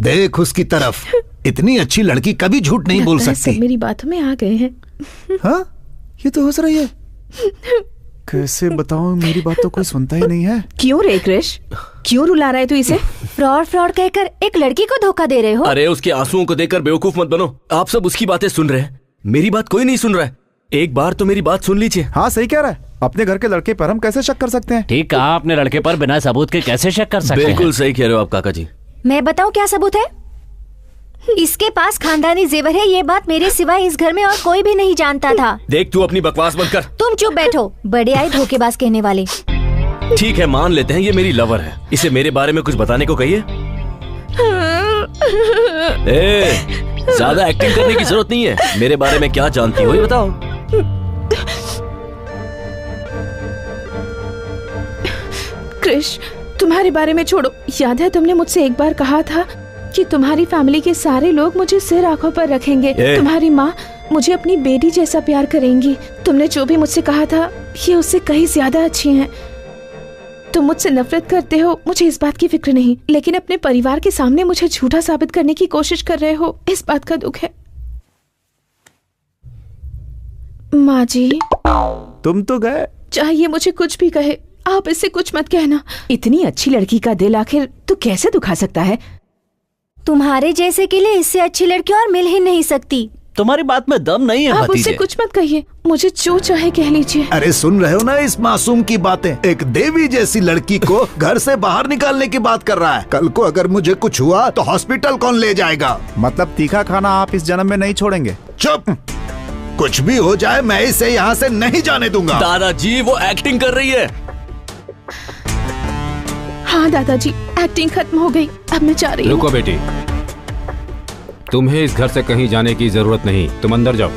देख उसकी तरफ, इतनी अच्छी लड़की कभी झूठ नहीं बोल सकती। सब मेरी बातों में आ गए हैं। हाँ, ये तो हंस रही है। कैसे बताऊं, मेरी बात तो कोई सुनता ही नहीं है। क्यों रे कृष, क्यों रुला रहा है तू इसे? फ्रॉड फ्रॉड कहकर एक लड़की को धोखा दे रहे हो? अरे उसके आंसुओं को देखकर बेवकूफ मत बनो। आप सब उसकी बातें सुन रहे हैं, मेरी बात कोई नहीं सुन रहा है। एक बार तो मेरी बात सुन लीजिए। हाँ सही कह रहा है। अपने घर के लड़के पर हम कैसे शक कर सकते हैं? ठीक कहा, अपने लड़के पर बिना सबूत के कैसे शक कर सकते हैं? बिल्कुल सही कह रहे हो आप काका जी। मैं बताऊं क्या सबूत है? इसके पास खानदानी जेवर है, ये बात मेरे सिवाय इस घर में और कोई भी नहीं जानता था। देख तू अपनी बकवास बंद कर। तुम चुप बैठो, बड़े आए धोखेबाज कहने वाले। ठीक है, मान लेते हैं ये मेरी लवर है, इसे मेरे बारे में कुछ बताने को कहिए। ज्यादा एक्टिंग करने की जरूरत नहीं है। मेरे बारे में क्या जानती हो ये बताओ। कृष, तुम्हारे बारे में छोड़ो। याद है तुमने मुझसे एक बार कहा था कि तुम्हारी फैमिली के सारे लोग मुझे सिर आंखों पर रखेंगे। तुम्हारी माँ मुझे अपनी बेटी जैसा प्यार करेंगी। तुमने जो भी मुझसे कहा था ये उससे कहीं ज्यादा अच्छी हैं। तुम मुझसे नफरत करते हो, मुझे इस बात की फिक्र नहीं, लेकिन अपने परिवार के सामने मुझे झूठा साबित करने की कोशिश कर रहे हो, इस बात का दुख है। माँ जी, तुम तो गए। चाहिए मुझे कुछ भी कहे, आप इससे कुछ मत कहना। इतनी अच्छी लड़की का दिल आखिर तू कैसे दुखा सकता है? तुम्हारे जैसे के लिए इससे अच्छी लड़की और मिल ही नहीं सकती। तुम्हारी बात में दम नहीं है आप भतीजे। उससे कुछ मत कहिए, मुझे जो चाहे कह लीजिए। अरे सुन रहे हो ना इस मासूम की बातें? एक देवी जैसी लड़की को घर से बाहर निकालने की बात कर रहा है। कल को अगर मुझे कुछ हुआ तो हॉस्पिटल कौन ले जाएगा? मतलब तीखा खाना आप इस जन्म में नहीं छोड़ेंगे? चुप! कुछ भी हो जाए मैं इसे यहाँ से नहीं जाने दूंगा। दादाजी वो एक्टिंग कर रही है। हाँ दादाजी, एक्टिंग खत्म हो गई, अब मैं जा रही हूँ। रुको बेटी, तुम्हें इस घर से कहीं जाने की जरूरत नहीं, तुम अंदर जाओ।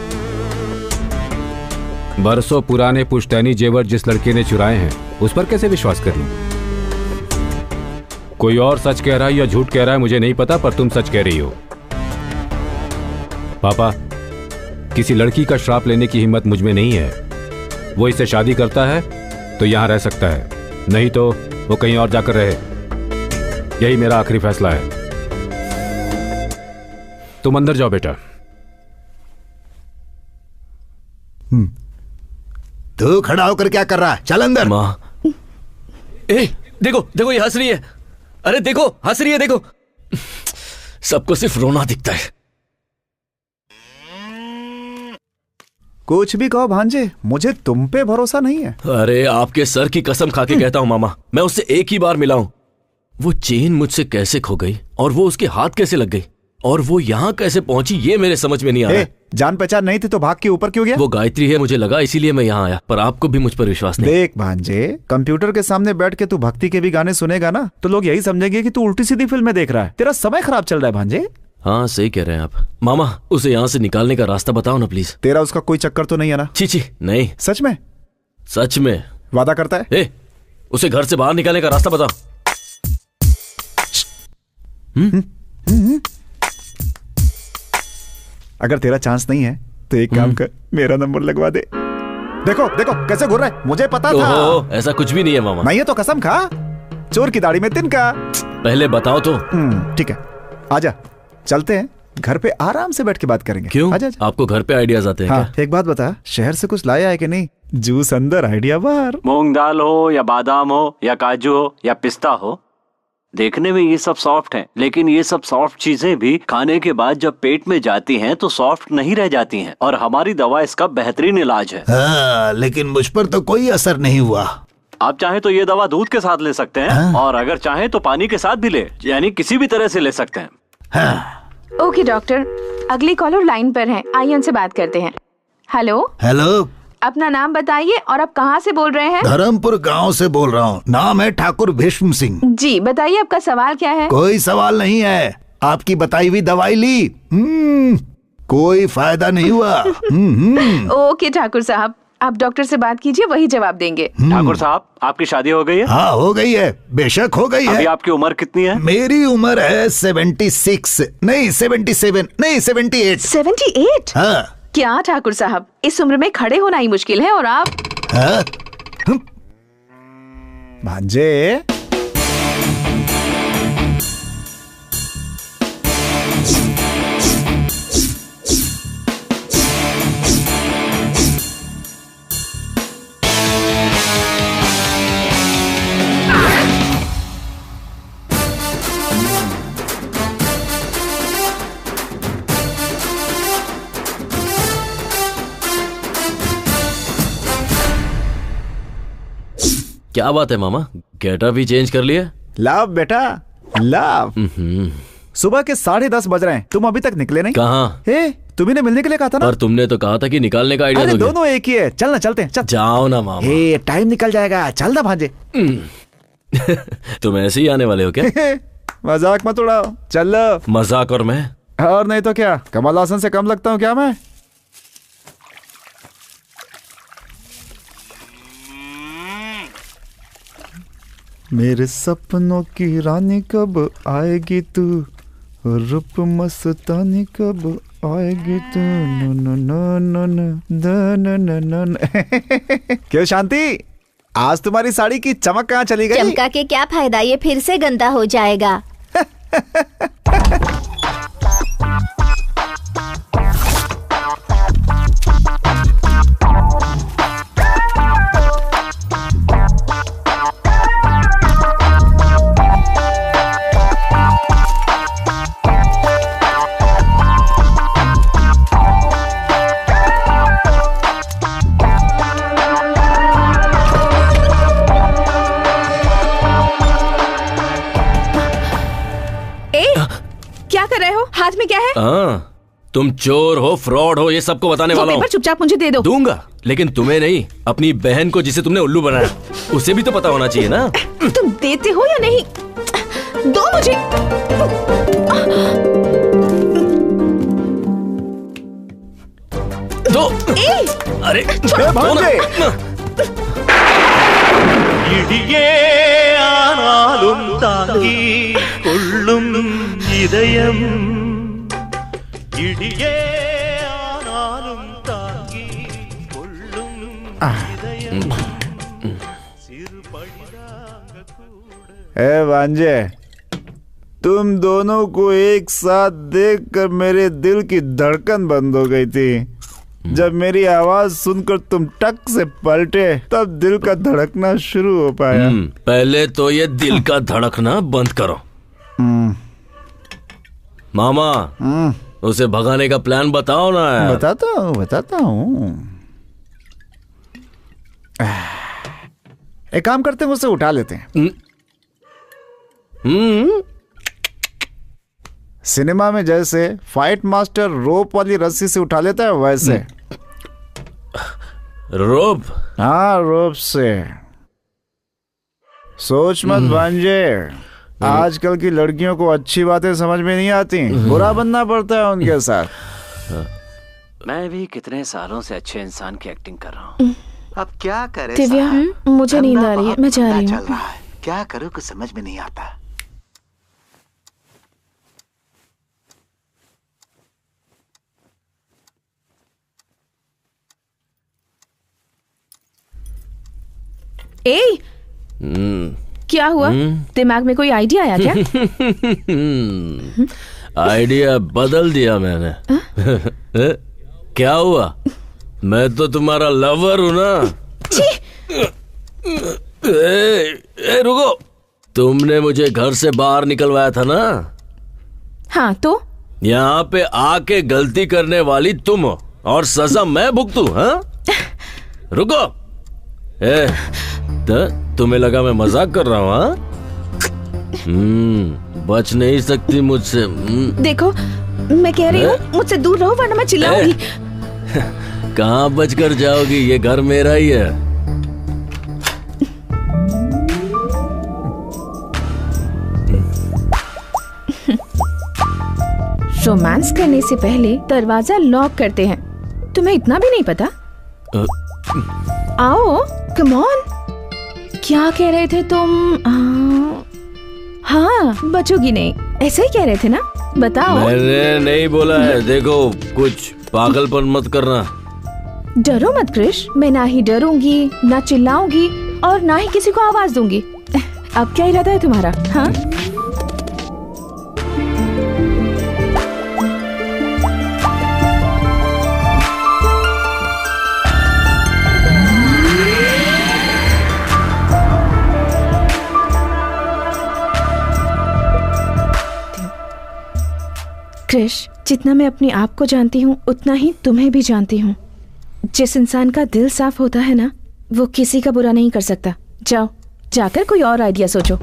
बरसों पुराने पुश्तैनी जेवर जिस लड़के ने चुराए हैं उस पर कैसे विश्वास कर लूं? कोई और सच कह रहा है या झूठ कह रहा है मुझे नहीं पता, पर तुम सच कह रही हो। पापा, किसी लड़की का श्राप लेने की हिम्मत मुझ में नहीं है। वो इससे शादी करता है तो यहां रह सकता है, नहीं तो वो कहीं और जाकर रहे। यही मेरा आखिरी फैसला है। तुम अंदर जाओ बेटा। तू खड़ा होकर क्या कर रहा है? चल अंदर। माँ, देखो देखो ये हंस रही है। अरे देखो हंस रही है, देखो। सबको सिर्फ रोना दिखता है। कुछ भी कहो भांजे, मुझे तुम पे भरोसा नहीं है। अरे आपके सर की कसम खा के कहता हूँ मामा, मैं उससे एक ही बार मिला हूं। वो चेन मुझसे कैसे खो गई और वो उसके हाथ कैसे लग गई और वो यहाँ कैसे पहुंची ये मेरे समझ में नहीं आ रहा। जान पहचान नहीं थी तो भाग के ऊपर क्यों गया? वो गायत्री है मुझे लगा, इसीलिए मैं यहाँ आया, पर आपको भी मुझ पर विश्वास नहीं। देख भांजे, कंप्यूटर के सामने बैठ के तू भक्ति के भी गाने सुनेगा ना तो लोग यही समझेंगे कि तू उल्टी सीधी फिल्में देख रहा है। तेरा समय खराब चल रहा है भांजे। हाँ सही कह रहे हैं आप। मामा उसे यहाँ से निकालने का रास्ता बताओ ना प्लीज। तेरा उसका कोई चक्कर तो नहीं है ना? छी नहीं। सच में? सच में। वादा करता है? उसे घर से बाहर निकालने का रास्ता बताओ। अगर तेरा चांस नहीं है तो एक काम कर, मेरा नंबर लगवा दे। देखो देखो कैसे घूर रहा है, मुझे पता था। ऐसा कुछ भी नहीं है मामा। नहीं है तो कसम खा, चोर की दाढ़ी में तिनका। पहले बताओ तो। ठीक है, आजा चलते हैं, घर पे आराम से बैठ के बात करेंगे। क्यों? आजा। आपको घर पे आइडियाज आते हैं? हाँ, क्या? एक बात बता, शहर से कुछ लाया है कि नहीं? जूस अंदर आइडिया बाहर। मूंग दाल हो या बादाम हो या काजू हो या पिस्ता हो, देखने में ये सब सॉफ्ट हैं, लेकिन ये सब सॉफ्ट चीजें भी खाने के बाद जब पेट में जाती हैं तो सॉफ्ट नहीं रह जाती हैं, और हमारी दवा इसका बेहतरीन इलाज है। हाँ, लेकिन मुझ पर तो कोई असर नहीं हुआ। आप चाहें तो ये दवा दूध के साथ ले सकते हैं, और अगर चाहें तो पानी के साथ भी ले, यानी किसी भी तरह से ले सकते हैं। ओके डॉक्टर, अगली कॉलर लाइन पर है, आइए उनसे बात करते हैं। हेलो। हेलो, अपना नाम बताइए और आप कहाँ से बोल रहे हैं? धर्मपुर गांव से बोल रहा हूँ। नाम है ठाकुर भीष्म सिंह। जी बताइए, आपका सवाल क्या है? कोई सवाल नहीं है, आपकी बताई हुई दवाई ली, कोई फायदा नहीं हुआ। ओके ठाकुर साहब, आप डॉक्टर से बात कीजिए, वही जवाब देंगे। ठाकुर साहब, आपकी शादी हो गई है? हाँ हो गई है, बेशक हो गई है। अभी आपकी उम्र कितनी है? मेरी उम्र है 76 नहीं 77 नहीं 78। 78? हाँ। क्या ठाकुर साहब, इस उम्र में खड़े होना ही मुश्किल है और आप? हाँ? भांजे, क्या बात है मामा, गेटअप भी चेंज कर लिया? लाभ बेटा लाभ। सुबह के 10:30 बज रहे हैं, तुम अभी तक निकले नहीं। कहाँ? तुम्ही ने मिलने के लिए कहा था ना। पर तुमने तो कहा था कि निकालने का आइडिया अरे दोगे। दोनों एक ही है, चल ना चलते हैं। चल जाओ ना मामा। टाइम निकल जाएगा, चल ना भांजे। तुम ऐसे ही आने वाले हो क्या? मजाक मत उड़ाओ, चल। मजाक? और मैं? और नहीं तो क्या, कमल हासन से कम लगता हूँ क्या मैं? मेरे सपनों की रानी कब आएगी तू, रूप मस्तानी कब आएगी तू, no no no no no no no no. क्यों शांति, आज तुम्हारी साड़ी की चमक कहाँ चली गई? चमका के क्या फायदा, ये फिर से गंदा हो जाएगा। क्या कर रहे हो? हाथ में क्या है? तुम चोर हो, फ्रॉड हो, ये सबको बताने वाला हूँ। पेपर चुपचाप मुझे दे दो। दूंगा, लेकिन तुम्हें नहीं, अपनी बहन को जिसे तुमने उल्लू बनाया उसे भी तो पता होना चाहिए ना। तुम देते हो या नहीं? दो मुझे। दो। अरे दो ना। இடியே ஆனாலும் தாங்கி கொள்ளும் இதயம், இடியே ஆனாலும் தாங்கி கொள்ளும் இதயம், சிறு பழிதாங்க கூட। ए भांजे, तुम दोनों को एक साथ देखकर मेरे दिल की धड़कन बंद हो गई थी। जब मेरी आवाज सुनकर तुम टक से पलटे, तब दिल का धड़कना शुरू हो पाया। पहले तो ये दिल का धड़कना बंद करो। मामा, उसे भगाने का प्लान बताओ ना यार। बताता हूँ। एक काम करते हैं, उसे उठा लेते हैं। सिनेमा में जैसे फाइट मास्टर रोप वाली रस्सी से उठा लेता है, वैसे। रोप? हाँ, रोप से। सोच मत भांजे, आजकल की लड़कियों को अच्छी बातें समझ में नहीं आती, बुरा बनना पड़ता है उनके साथ। मैं भी कितने सालों से अच्छे इंसान की एक्टिंग कर रहा हूँ। अब क्या करे? दिव्या, मुझे नींद आ रही है, मैं जा रही हूँ। चल रहा है, क्या करूँ कुछ समझ में नहीं आता। ए, क्या हुआ? दिमाग में कोई आइडिया आया क्या? आइडिया बदल दिया मैंने। क्या हुआ? मैं तो तुम्हारा लवर हूं ना। रुको, तुमने मुझे घर से बाहर निकलवाया था ना? हाँ तो? यहाँ पे आके गलती करने वाली तुम हो और सजा मैं भुगतूं, हाँ? रुको। तुम्हें लगा मैं मजाक कर रहा हूँ, हाँ? बच नहीं सकती मुझसे। देखो, मैं कह रही हूँ मुझसे दूर रहो वरना मैं चिल्लाऊंगी। कहाँ बच कर जाओगी, ये घर मेरा ही है। रोमांस करने से पहले दरवाजा लॉक करते हैं, तुम्हें इतना भी नहीं पता? आओ, कम ऑन। क्या कह रहे थे तुम? हाँ, बचोगी नहीं, ऐसा ही कह रहे थे ना? बताओ। मैंने नहीं बोला है। देखो, कुछ पागलपन मत करना। डरो मत क्रिश, मैं ना ही डरूंगी, ना चिल्लाऊंगी और ना ही किसी को आवाज दूंगी। अब क्या इरादा है तुम्हारा? हाँ? क्रिश, जितना मैं अपने आप को जानती हूँ उतना ही तुम्हें भी जानती हूँ। जिस इंसान का दिल साफ होता है ना, वो किसी का बुरा नहीं कर सकता। जाओ, जाकर कोई और आइडिया सोचो।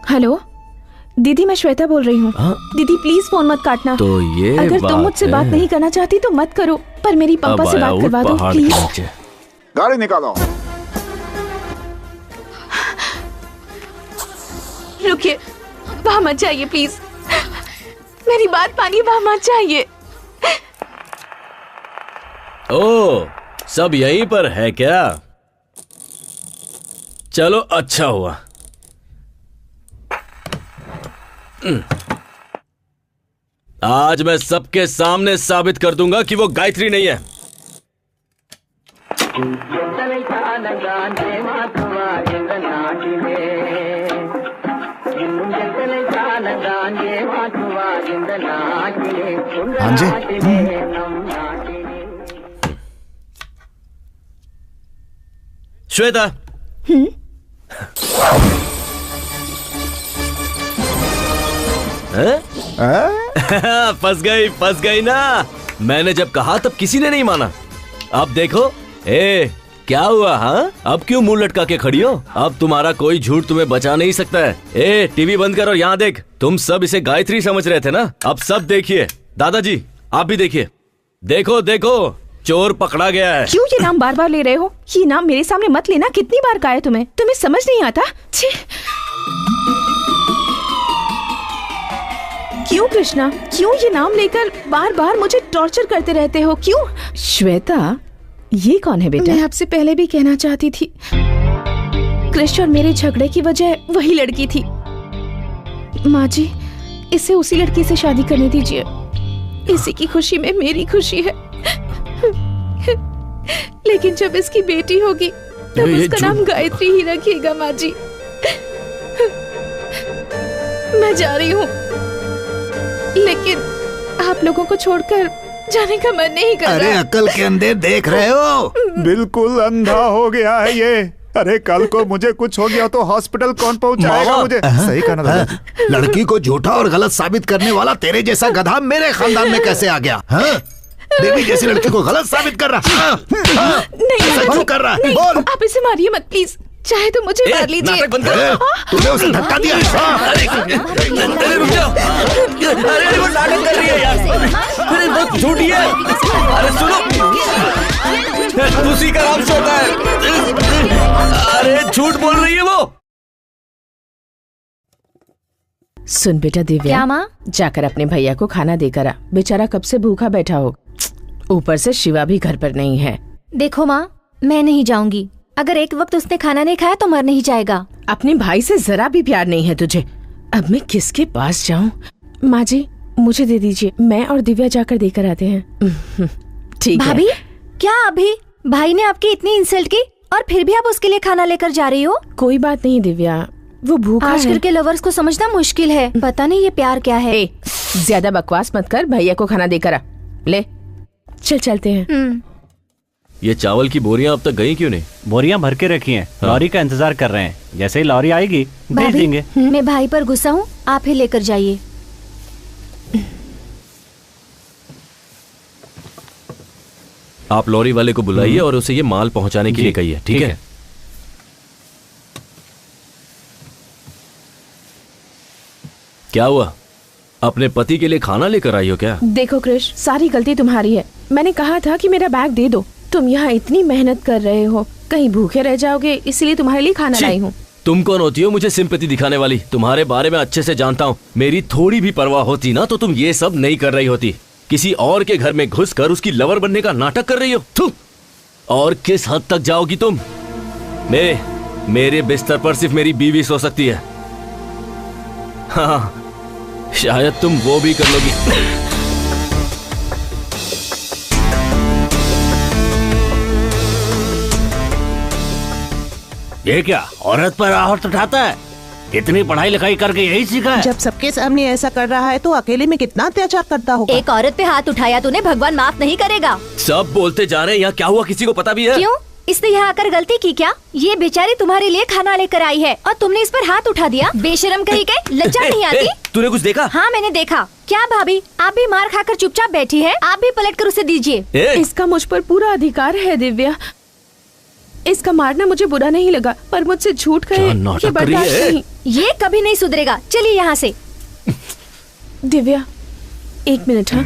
हेलो, दीदी मैं श्वेता बोल रही हूँ। दीदी प्लीज फोन मत काटना। तो ये अगर तुम मुझसे बात नहीं करना चाहती तो मत करो, पर मेरी पापा से बात करवा दो प्लीज। गाड़ी निकालो। रुकिए, वहाँ मत जाइए प्लीज, मेरी बात मानिए, वहाँ मत जाइए। ओ, सब यहीं पर है क्या? चलो अच्छा हुआ। आज मैं सबके सामने साबित कर दूंगा कि वो गायत्री नहीं है। हाँ जी। श्वेता, फंस गई ना। मैंने जब कहा तब किसी ने नहीं माना। अब देखो, क्या हुआ? हाँ, अब क्यों मुंह लटका के खड़ी हो? अब तुम्हारा कोई झूठ तुम्हें बचा नहीं सकता है। टीवी बंद कर और यहाँ देख। तुम सब इसे गायत्री समझ रहे थे ना, अब सब देखिए। दादाजी आप भी देखिए। देखो देखो, चोर पकड़ा गया है। क्यों ये नाम बार बार ले रहे हो? ये नाम मेरे सामने मत लेना। कितनी बार कहा है तुम्हें? तुम्हें समझ नहीं आता? क्यों कृष्णा, क्यों ये नाम लेकर बार बार मुझे टॉर्चर करते रहते हो? क्यों? श्वेता, ये कौन है बेटा? मैं आपसे पहले भी कहना चाहती थी, कृष्ण और मेरे झगड़े की वजह वही लड़की थी। माँ जी, इसे उसी लड़की से शादी करने दीजिए। इसी की खुशी में मेरी खुशी है। लेकिन जब इसकी बेटी होगी तब उसका नाम गायत्री ही रखिएगा। माँ जी, मैं जा रही हूँ, लेकिन आप लोगों को छोड़कर जाने का मन नहीं कर रहा। अरे अकल के अंधे देख रहे हो? बिल्कुल अंधा हो गया है ये। अरे कल को मुझे कुछ हो गया तो हॉस्पिटल कौन पहुंचाएगा मुझे? सही कहा ना। लड़की को झूठा और गलत साबित करने वाला तेरे जैसा गधा मेरे खानदान में कैसे आ गया? देवी जैसी लड़की को गलत साबित कर रहा। नहीं कर रहा है। बोल। आप इसे मारिए मत प्लीज, चाहे तो मुझे मार लीजिए। तूने उसे धक्का दिया। अरे रुक जाओ, अरे वो नाटक कर रही है यार। अरे बहुत झूठी है। अरे सुनो, उसी का नाम श्वेता है। अरे झूठ बोल रही है वो। सुन बेटा दिव्या, क्या माँ? जाकर अपने भैया को खाना देकर आ। बेचारा कब से भूखा बैठा हो। ऊपर से शिवा भी घर पर नहीं है। देखो माँ, मैं नहीं जाऊंगी। अगर एक वक्त उसने खाना नहीं खाया तो मर नहीं जाएगा। अपने भाई से जरा भी प्यार नहीं है तुझे। अब मैं किसके पास जाऊं? माँ जी, मुझे दे दीजिए, मैं और दिव्या जाकर देकर आते हैं। ठीक है। भाभी, क्या अभी भाई ने आपकी इतनी इंसल्ट की और फिर भी आप उसके लिए खाना लेकर जा रही हो? कोई बात नहीं दिव्या, वो भूखा है। आजकल के लवर्स को समझना मुश्किल है। पता नहीं ये प्यार क्या है। ज्यादा बकवास मत कर, भैया को खाना देकर आ। ले चल चलते हैं। ये चावल की बोरियां अब तक गई क्यों नहीं? बोरियां भर के रखी हैं। लॉरी का इंतजार कर रहे हैं। जैसे ही लॉरी आएगी भेज देंगे। मैं भाई पर गुस्सा हूँ, आप ही लेकर जाइए। आप लॉरी वाले को बुलाइए और उसे ये माल पहुंचाने के लिए कहिए। ठीक है? क्या हुआ? अपने पति के लिए खाना लेकर आई हो क्या? देखो कृष, सारी गलती तुम्हारी है। मैंने कहा था कि मेरा बैग दे दो। तुम यहाँ इतनी मेहनत कर रहे हो, कहीं भूखे रह जाओगे, इसलिए तुम्हारे लिए खाना लाई हूँ। तुम कौन होती हो मुझे सिंपैथी दिखाने वाली? तुम्हारे बारे में अच्छे से जानता हूँ। मेरी थोड़ी भी परवाह होती ना तो तुम ये सब नहीं कर रही होती। किसी और के घर में घुसकर उसकी लवर बनने का नाटक कर रही हो। थू! और किस हद तक जाओगी तुम? मेरे बिस्तर पर सिर्फ मेरी बीवी सो सकती है। हाँ, शायद तुम वो भी कर लोगी। ये क्या औरत पर आहट उठाता है? इतनी पढ़ाई लिखाई करके यही सीखा है? जब सबके सामने ऐसा कर रहा है तो अकेले में कितना अत्याचार करता होगा। एक औरत पे हाथ उठाया तूने, भगवान माफ नहीं करेगा। सब बोलते जा रहे हैं, यहाँ क्या हुआ किसी को पता भी है? क्यों? इसने यहाँ आकर गलती की क्या? ये बेचारी तुम्हारे लिए खाना लेकर आई है और तुमने इस पर हाथ उठा दिया। बेशरम कहीं के, लज्जा नहीं आती? तूने कुछ देखा? हाँ मैंने देखा। क्या भाभी, आप भी मार खाकर चुपचाप बैठी है? आप भी पलट कर उसे दीजिए। इसका मुझ पर पूरा अधिकार है दिव्या। इसका मारना मुझे बुरा नहीं लगा, पर मुझसे झूठ कहे ये बर्दाश्त नहीं। ये कभी नहीं सुधरेगा। चलिए यहाँ से। दिव्या, एक मिनट। हाँ,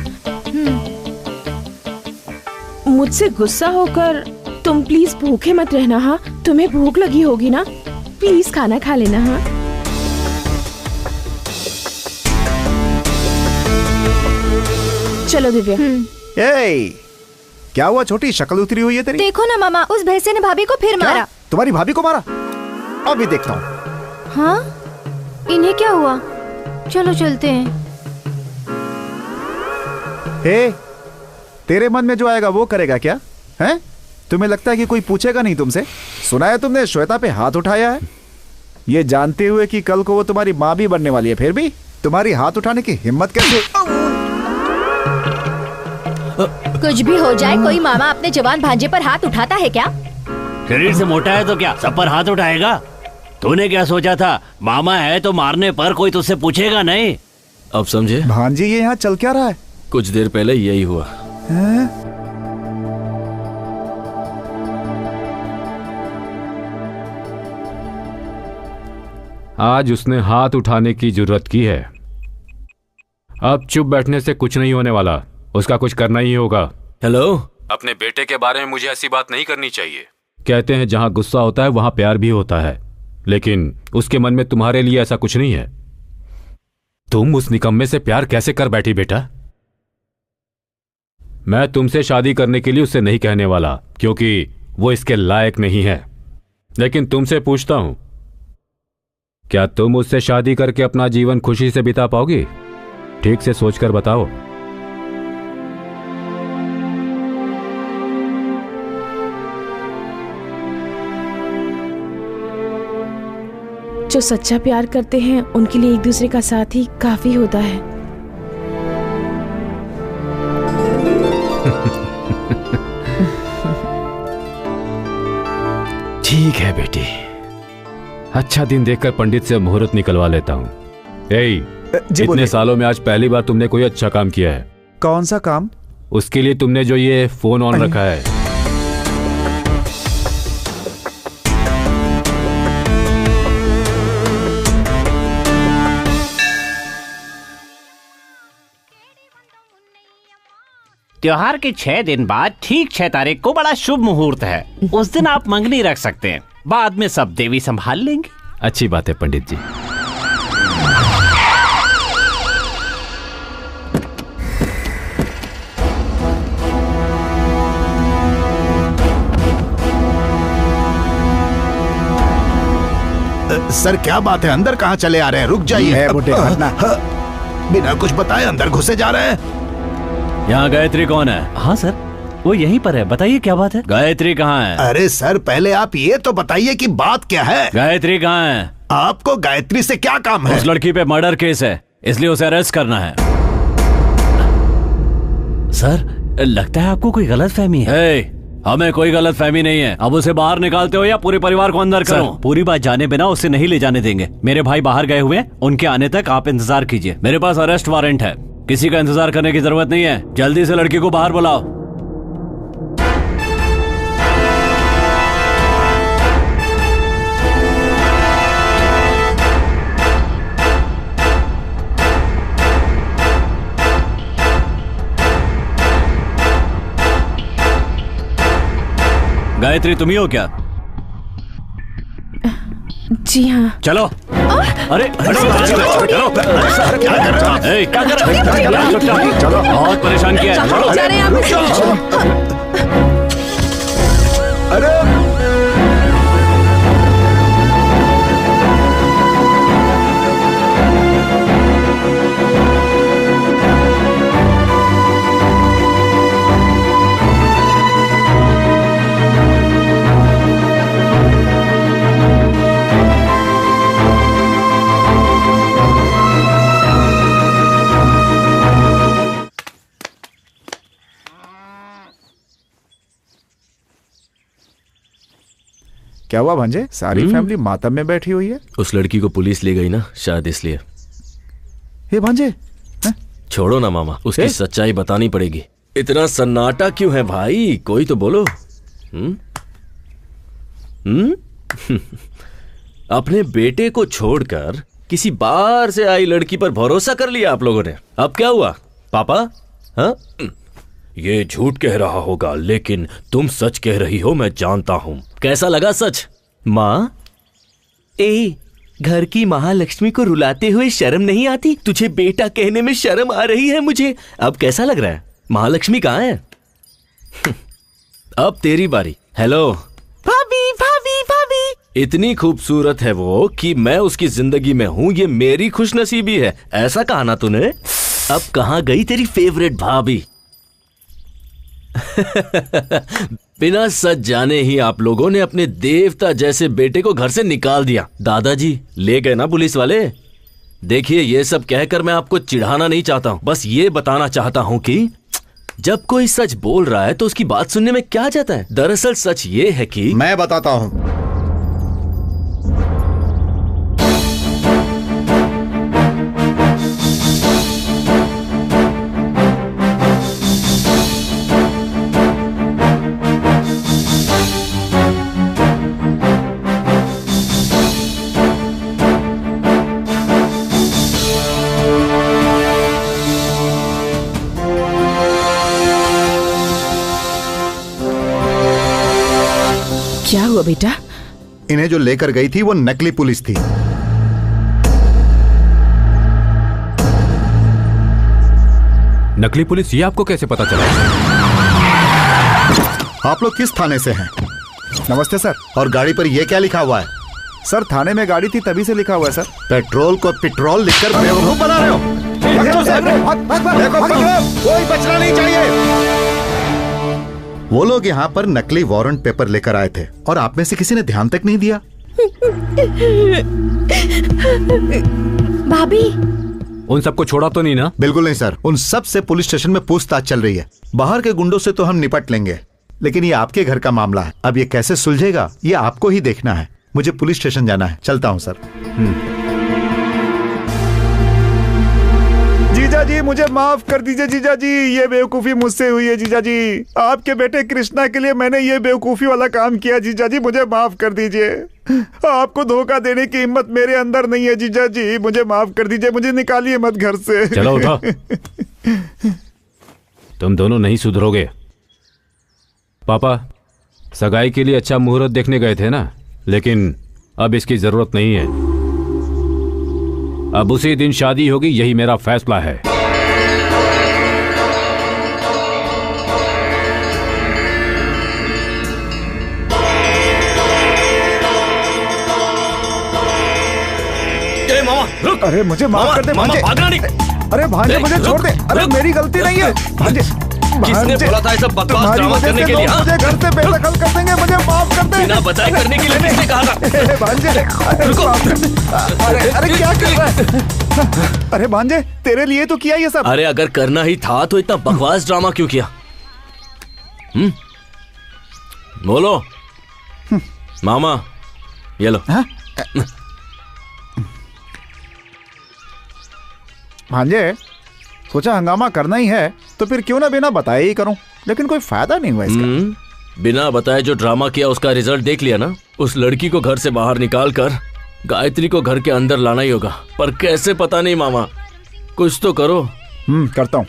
मुझसे गुस्सा होकर तुम प्लीज भूखे मत रहना। हाँ, तुम्हें भूख लगी होगी ना, प्लीज खाना खा लेना। हाँ, चलो दिव्या। क्या हुआ छोटी, शक्ल उतरी हुई है तेरी? देखो ना मामा, उस भैंसे ने भाभी को फिर मारा। तुम्हारी भाभी को मारा? अभी देखता हूँ। हाँ, इन्हें क्या हुआ? चलो चलते हैं। तेरे मन में जो आएगा वो करेगा क्या? हैं? तुम्हें लगता है कि कोई पूछेगा नहीं तुमसे? सुना है तुमने श्वेता पे हाथ उठाया है, ये जानते हुए कि कल को वो तुम्हारी माँ भी बनने वाली है, फिर भी तुम्हारी हाथ उठाने की हिम्मत कैसे? कुछ भी हो जाए, कोई मामा अपने जवान भांजे पर हाथ उठाता है क्या? शरीर से मोटा है तो क्या सब पर हाथ उठाएगा? तूने क्या सोचा था, मामा है तो मारने पर कोई तुझसे पूछेगा नहीं? अब समझे? भांजी ये यहाँ चल क्या रहा है? कुछ देर पहले यही हुआ। आज उसने हाथ उठाने की जुर्रत की है। अब चुप बैठने से कुछ नहीं होने वाला, उसका कुछ करना ही होगा। हेलो, अपने बेटे के बारे में मुझे ऐसी बात नहीं करनी चाहिए। कहते हैं जहां गुस्सा होता है वहां प्यार भी होता है, लेकिन उसके मन में तुम्हारे लिए ऐसा कुछ नहीं है। तुम उस निकम्मे से प्यार कैसे कर बैठी बेटा? मैं तुमसे शादी करने के लिए उसे नहीं कहने वाला, क्योंकि वो इसके लायक नहीं है। लेकिन तुमसे पूछता हूं, क्या तुम उससे शादी करके अपना जीवन खुशी से बिता पाओगी? ठीक से सोचकर बताओ। जो सच्चा प्यार करते हैं उनके लिए एक दूसरे का साथ ही काफी होता है। ठीक है बेटी, अच्छा दिन देखकर पंडित से मुहूर्त निकलवा लेता हूँ। इतने सालों में आज पहली बार तुमने कोई अच्छा काम किया है। कौन सा काम? उसके लिए तुमने जो ये फोन ऑन रखा है। त्योहार के 6 दिन बाद ठीक 6 तारीख को बड़ा शुभ मुहूर्त है। उस दिन आप मंगनी रख सकते हैं, बाद में सब देवी संभाल लेंगे। अच्छी बात है पंडित जी। सर क्या बात है, अंदर कहाँ चले आ रहे हैं? रुक जाइए। बिना कुछ बताए अंदर घुसे जा रहे हैं। यहाँ गायत्री कौन है? हाँ सर, वो यहीं पर है, बताइए क्या बात है? गायत्री कहाँ है? अरे सर पहले आप ये तो बताइए कि बात क्या है। गायत्री कहाँ है? आपको गायत्री से क्या काम है? उस लड़की पे मर्डर केस है, इसलिए उसे अरेस्ट करना है। सर लगता है आपको कोई गलतफहमी है। हमें कोई गलतफहमी नहीं है। अब उसे बाहर निकालते हो या पूरे परिवार को अंदर करो? पूरी बात जाने बिना उसे नहीं ले जाने देंगे। मेरे भाई बाहर गए हुए हैं, उनके आने तक आप इंतजार कीजिए। मेरे पास अरेस्ट वारंट है, किसी का इंतजार करने की जरूरत नहीं है। जल्दी से लड़की को बाहर बुलाओ। गायत्री तुम ही हो क्या? जी हाँ। चलो। अरे चलो, क्या कर रहे? चलो, बहुत परेशान किया है। अरे क्या हुआ भांजे? सारी फैमिली मातम में बैठी हुई है। उस लड़की को पुलिस ले गई ना, शायद इसलिए। ये भांजे छोड़ो ना मामा, उसकी सच्चाई बतानी पड़ेगी। इतना सन्नाटा क्यों है भाई? कोई तो बोलो। अपने बेटे को छोड़कर किसी बाहर से आई लड़की पर भरोसा कर लिया आप लोगों ने। अब क्या हुआ पापा? हाँ, ये झूठ कह रहा होगा लेकिन तुम सच कह रही हो, मैं जानता हूं। कैसा लगा सच? माँ, घर की महालक्ष्मी को रुलाते हुए शर्म नहीं आती? तुझे बेटा कहने में शर्म आ रही है मुझे। अब कैसा लग रहा है? महालक्ष्मी कहाँ है? अब तेरी बारी। हेलो भाभी, भाभी, भाभी। इतनी खूबसूरत है वो कि मैं उसकी जिंदगी में हूँ, ये मेरी खुशनसीबी है। ऐसा कहा ना तूने। अब कहाँ गई तेरी फेवरेट भाभी? बिना सच जाने ही आप लोगों ने अपने देवता जैसे बेटे को घर से निकाल दिया। दादाजी ले गए ना पुलिस वाले। देखिए, ये सब कहकर मैं आपको चिढ़ाना नहीं चाहता हूँ, बस ये बताना चाहता हूँ कि जब कोई सच बोल रहा है तो उसकी बात सुनने में क्या जाता है। दरअसल सच ये है कि मैं बताता हूँ। क्या हुआ बेटा? इन्हें जो लेकर गई थी वो नकली पुलिस थी। नकली पुलिस, ये आपको कैसे पता चला? आप लोग किस थाने से हैं? नमस्ते सर। और गाड़ी पर ये क्या लिखा हुआ है? सर थाने में गाड़ी थी तभी से लिखा हुआ है सर। पेट्रोल को पेट्रोल लिखकर बेवकूफ बना रहे हो। कोई बचना नहीं चाहिए। वो लोग यहाँ पर नकली वारंट पेपर लेकर आए थे और आप में से किसी ने ध्यान तक नहीं दिया। भाभी, उन सबको छोड़ा तो नहीं ना? बिल्कुल नहीं सर, उन सब से पुलिस स्टेशन में पूछताछ चल रही है। बाहर के गुंडों से तो हम निपट लेंगे, लेकिन ये आपके घर का मामला है। अब ये कैसे सुलझेगा ये आपको ही देखना है। मुझे पुलिस स्टेशन जाना है, चलता हूँ सर। जीजा जी मुझे माफ कर दीजिए जीजा जी, ये बेवकूफी मुझसे हुई है जीजा जी। आपके बेटे कृष्णा के लिए मैंने ये बेवकूफी वाला काम किया जीजा जी, मुझे माफ कर दीजिए। आपको धोखा देने की हिम्मत मेरे अंदर नहीं है जीजा जी, मुझे माफ कर दीजिए। मुझे निकालिए मत घर से। चलो उठो। तुम दोनों नहीं सुधरोगे। पापा, सगाई के लिए अच्छा मुहूर्त देखने गए थे ना, लेकिन अब इसकी जरूरत नहीं है। अब उसी दिन शादी होगी, यही मेरा फैसला है। मामा रुक। अरे मुझे माफ कर दे भांजे। भागना नहीं। अरे भांजे मुझे छोड़ दे। अरे मेरी गलती नहीं है भांजे। किसने बोला था ऐसा बकवास ड्रामा करने के लिए? मुझे घर से बेदखल कर देंगे, मुझे माफ कर दे। बिना बताए करने के लिए किसने कहा था? भांजे अरे क्या कर रहा है? अरे भांजे तेरे लिए तो किया ये सब। अरे अगर करना ही था तो इतना बकवास ड्रामा क्यों किया? बोलो मामा, ये लो। भांजे सोचा हंगामा करना ही है तो फिर क्यों ना बिना बताए ही करूं, लेकिन कोई फायदा नहीं हुआ इसका। बिना बताए जो ड्रामा किया उसका रिजल्ट देख लिया ना। उस लड़की को घर से बाहर निकाल कर गायत्री को घर के अंदर लाना ही होगा, पर कैसे पता नहीं मामा, कुछ तो करो। करता हूँ।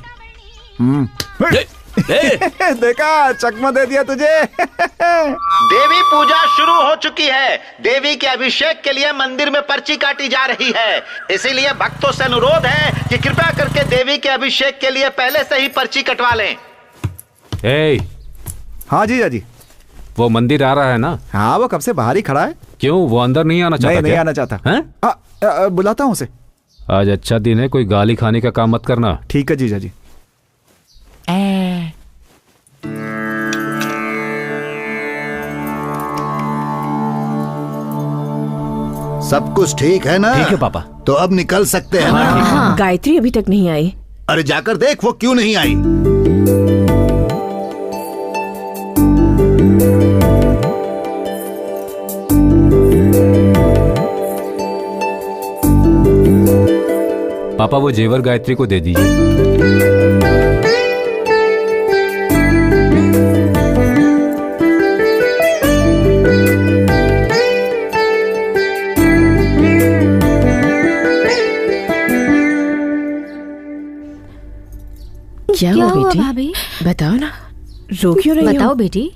देखा, चकमा दे दिया तुझे। देवी पूजा शुरू हो चुकी है। देवी के अभिषेक के लिए मंदिर में पर्ची काटी जा रही है, इसीलिए भक्तों से अनुरोध है कि कृपया करके देवी के अभिषेक के लिए पहले से ही पर्ची कटवा लें। हाँ जीजा जी। वो मंदिर आ रहा है ना? हाँ, वो कब से बाहर ही खड़ा है। क्यों, वो अंदर नहीं आना चाहता? नहीं आना चाहता है? बुलाता हूँ उसे। आज अच्छा दिन है, कोई गाली खाने का काम मत करना। ठीक है जीजा जी। सब कुछ ठीक है ना? ठीक है पापा। तो अब निकल सकते हैं ना? हाँ, गायत्री अभी तक नहीं आई। अरे जाकर देख वो क्यों नहीं आई। पापा वो जेवर गायत्री को दे दीजिए। क्या क्या हुआ हुआ बेटी? भाभी? बताओ ना, रो क्यों रही हो? बताओ बेटी।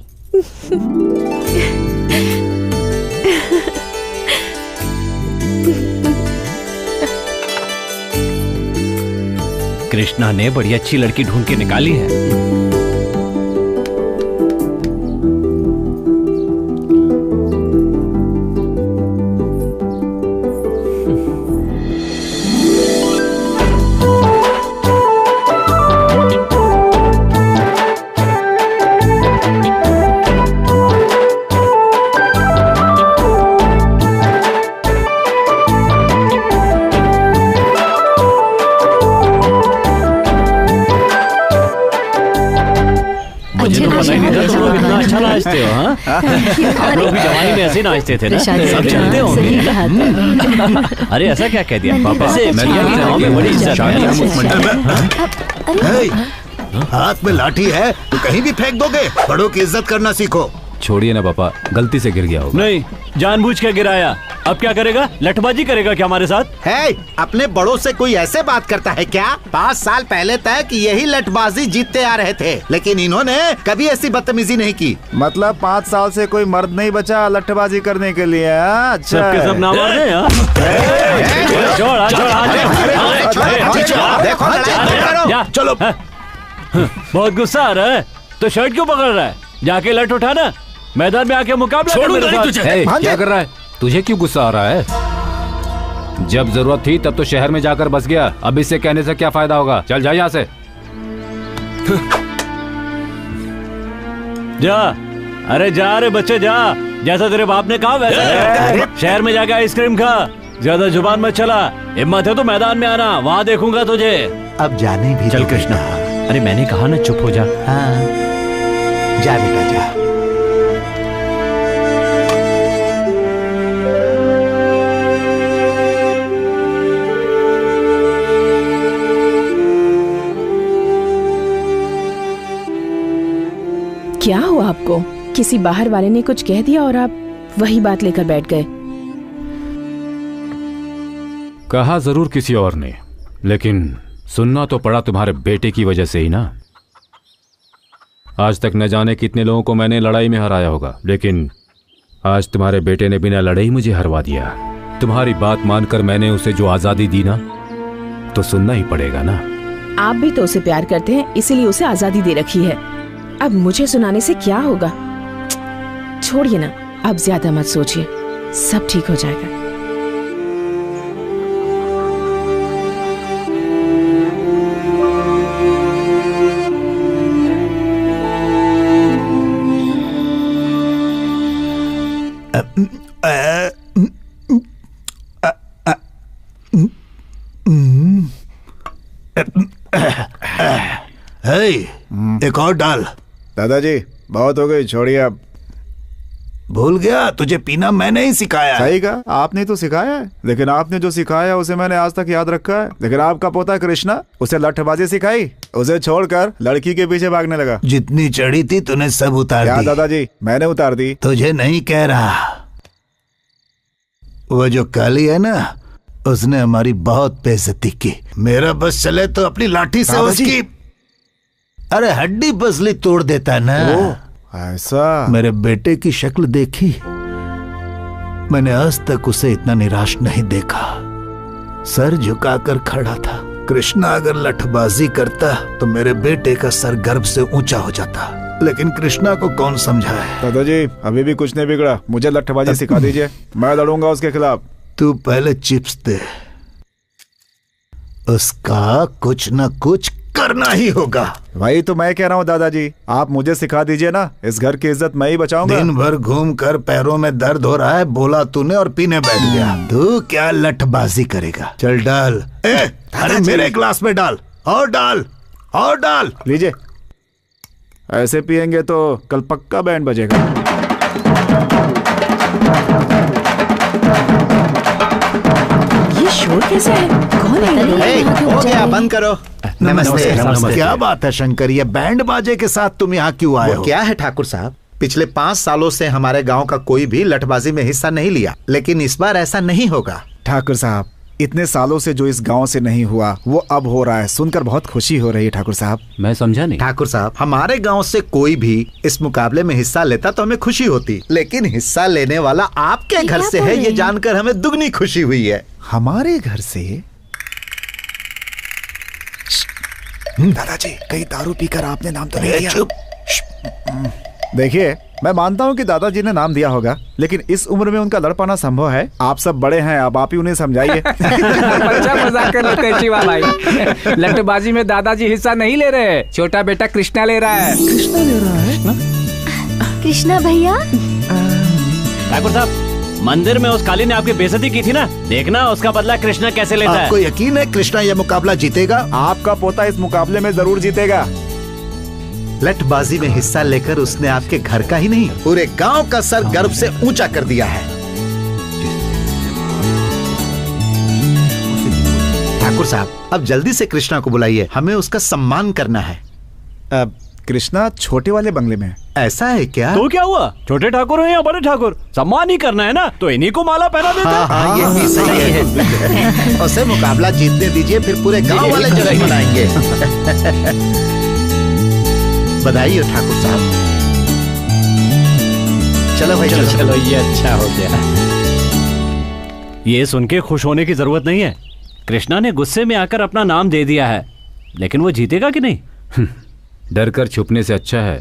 कृष्णा ने बड़ी अच्छी लड़की ढूंढ के निकाली है। अच्छा नाचते हो, हाँ? आप लोग भी जवानी में ऐसे नाचते थे ना? सब जानते होंगे। अरे ऐसा क्या कह दिया पापा? गाँव में बड़ी इज्जत है। हाथ में लाठी है तो कहीं भी फेंक दोगे। बड़ों की इज्जत करना सीखो। छोड़िए ना पापा, गलती से गिर गया होगा। नहीं, जानबूझ के गिराया। अब क्या करेगा? लठबाजी करेगा क्या हमारे साथ? है, अपने बड़ों से कोई ऐसे बात करता है क्या? 5 साल पहले तक यही लठबाजी जीतते आ रहे थे, लेकिन इन्होंने कभी ऐसी बदतमीजी नहीं की। मतलब 5 साल से कोई मर्द नहीं बचा लठबाजी करने के लिए। अच्छा, सबके सब ना मार दे। चलो। बहुत गुस्सा आ रहा है तो शर्ट क्यों पकड़ रहा है? जाके लठ उठाना, मैदान में आके मुकाबला कर मेरे साथ। क्या कर रहा है? तुझे क्यों गुस्सा आ रहा है? जब जरूरत थी तब तो शहर में जाकर बस गया। अब इससे कहने से क्या फायदा होगा? चल जा यहाँ से। जा, अरे जा रे बच्चे जा। जैसा तेरे बाप ने कहा वैसा शहर में जाके आइसक्रीम खा। ज्यादा जुबान मत चला। हिम्मत है तो मैदान में आना, वहाँ देखूंगा तुझे। अब जाने भी चल कृष्णा। अरे मैंने कहा ना चुप हो जा। हाँ, जा बेटा जा। क्या हुआ आपको? किसी बाहर वाले ने कुछ कह दिया और आप वही बात लेकर बैठ गए? कहा जरूर किसी और ने, लेकिन सुनना तो पड़ा तुम्हारे बेटे की वजह से ही ना। आज तक न जाने कितने लोगों को मैंने लड़ाई में हराया होगा, लेकिन आज तुम्हारे बेटे ने बिना लड़ाई मुझे हरवा दिया। तुम्हारी बात मानकर मैंने उसे जो आजादी दी ना, तो सुनना ही पड़ेगा ना। आप भी तो उसे प्यार करते हैं, इसीलिए उसे आजादी दे रखी है। अब मुझे सुनाने से क्या होगा? छोड़िए ना, अब ज्यादा मत सोचिए, सब ठीक हो जाएगा। एक और डाल। दादाजी बहुत हो गई, छोड़िए अब। भूल गया, तुझे पीना मैंने ही सिखाया। सही कहा, आपने तो सिखाया है, लेकिन आपने जो सिखाया उसे मैंने आज तक याद रखा है। लेकिन आपका पोता कृष्णा, उसे लठबाजी सिखाई, उसे छोड़कर लड़की के पीछे भागने लगा। जितनी चढ़ी थी तूने सब उतार दी। दादाजी मैंने उतार दी। तुझे नहीं कह रहा, वो जो काली है ना, उसने हमारी बहुत बेइज्जती की। मेरा बस चले तो अपनी लाठी से उसकी अरे हड्डी पसली तोड़ देता ना। ऐसा? मेरे बेटे की शक्ल देखी, मैंने आज तक उसे इतना निराश नहीं देखा। सर झुकाकर खड़ा था। कृष्णा अगर लठबाजी करता तो मेरे बेटे का सर गर्व से ऊंचा हो जाता, लेकिन कृष्णा को कौन समझाए। दादाजी अभी भी कुछ नहीं बिगड़ा, मुझे लठबाजी सिखा दीजिए, मैं लड़ूंगा उसके खिलाफ। तू पहले चिप्स दे, उसका कुछ न कुछ करना ही होगा। वही तो मैं कह रहा हूँ दादाजी, आप मुझे सिखा दीजिए ना, इस घर की इज्जत मैं ही बचाऊंगा। दिन भर घूम कर पैरों में दर्द हो रहा है, बोला तूने और पीने बैठ गया। तू क्या लठबाजी करेगा? चल डाल। अरे मेरे ग्लास में डाल, और डाल, और डाल। लीजिए, ऐसे पियेंगे तो कल पक्का बैंड बजेगा। ये शोर कैसे है? कौन है? हो गया, बंद करो। नमस्ते, नमस्ते। क्या बात है शंकर, ये बैंड बाजे के साथ तुम यहाँ क्यों आए हो? क्या है ठाकुर साहब, पिछले 5 सालों से हमारे गांव का कोई भी लठबाजी में हिस्सा नहीं लिया, लेकिन इस बार ऐसा नहीं होगा। ठाकुर साहब, इतने सालों से जो इस गांव से नहीं हुआ वो अब हो रहा है, सुनकर बहुत खुशी हो रही है ठाकुर साहब। मैं समझा नहीं। ठाकुर साहब, हमारे गांव से कोई भी इस मुकाबले में हिस्सा लेता तो हमें खुशी होती, लेकिन हिस्सा लेने वाला आपके घर से है, ये जानकर हमें दुगनी खुशी हुई है। हमारे घर से? दादाजी, कहीं दारू पीकर आपने नाम तो नहीं दिया? देखिए, मैं मानता हूँ कि दादाजी ने नाम दिया होगा, लेकिन इस उम्र में उनका लड़ पाना संभव है। आप सब बड़े हैं, अब आप ही उन्हें समझाइए। अच्छा मजाक कर लेते हैं शिवा भाई। लट्टूबाजी में दादाजी हिस्सा नहीं ले रहे, छोटा बेटा कृष्णा ले रहा है। कृष्णा ले रहा है? कृष्णा भैया। ठाकुर साहब, मंदिर में उस काली ने आपकी बेइज्जती की थी ना, देखना उसका बदला कृष्णा कैसे लेता है। आपको यकीन है कृष्णा यह मुकाबला जीतेगा? आपका पोता इस मुकाबले में जरूर जीतेगा। लठबाजी में हिस्सा लेकर उसने आपके घर का ही नहीं, पूरे गांव का सर गर्व से ऊंचा कर दिया है। ठाकुर साहब, अब जल्दी से कृष्णा को बुलाइए, हमें उसका सम्मान करना है। कृष्णा छोटे वाले बंगले में। ऐसा है क्या? तो क्या हुआ, छोटे ठाकुर हैं या बड़े ठाकुर, सम्मान ही करना है ना, तो इन्हीं को माला पहना देते। हाँ, ये भी सही है। उसे मुकाबला जीतने दीजिए, फिर पूरे गांव वाले जश्न मनाएंगे। बधाई हो ठाकुर साहब। चलो भाई, चलो, ये अच्छा हो गया। ये सुन के खुश होने की जरूरत नहीं है। कृष्णा ने गुस्से में आकर अपना नाम दे दिया है, लेकिन वो जीतेगा कि नहीं? डर कर छुपने से अच्छा है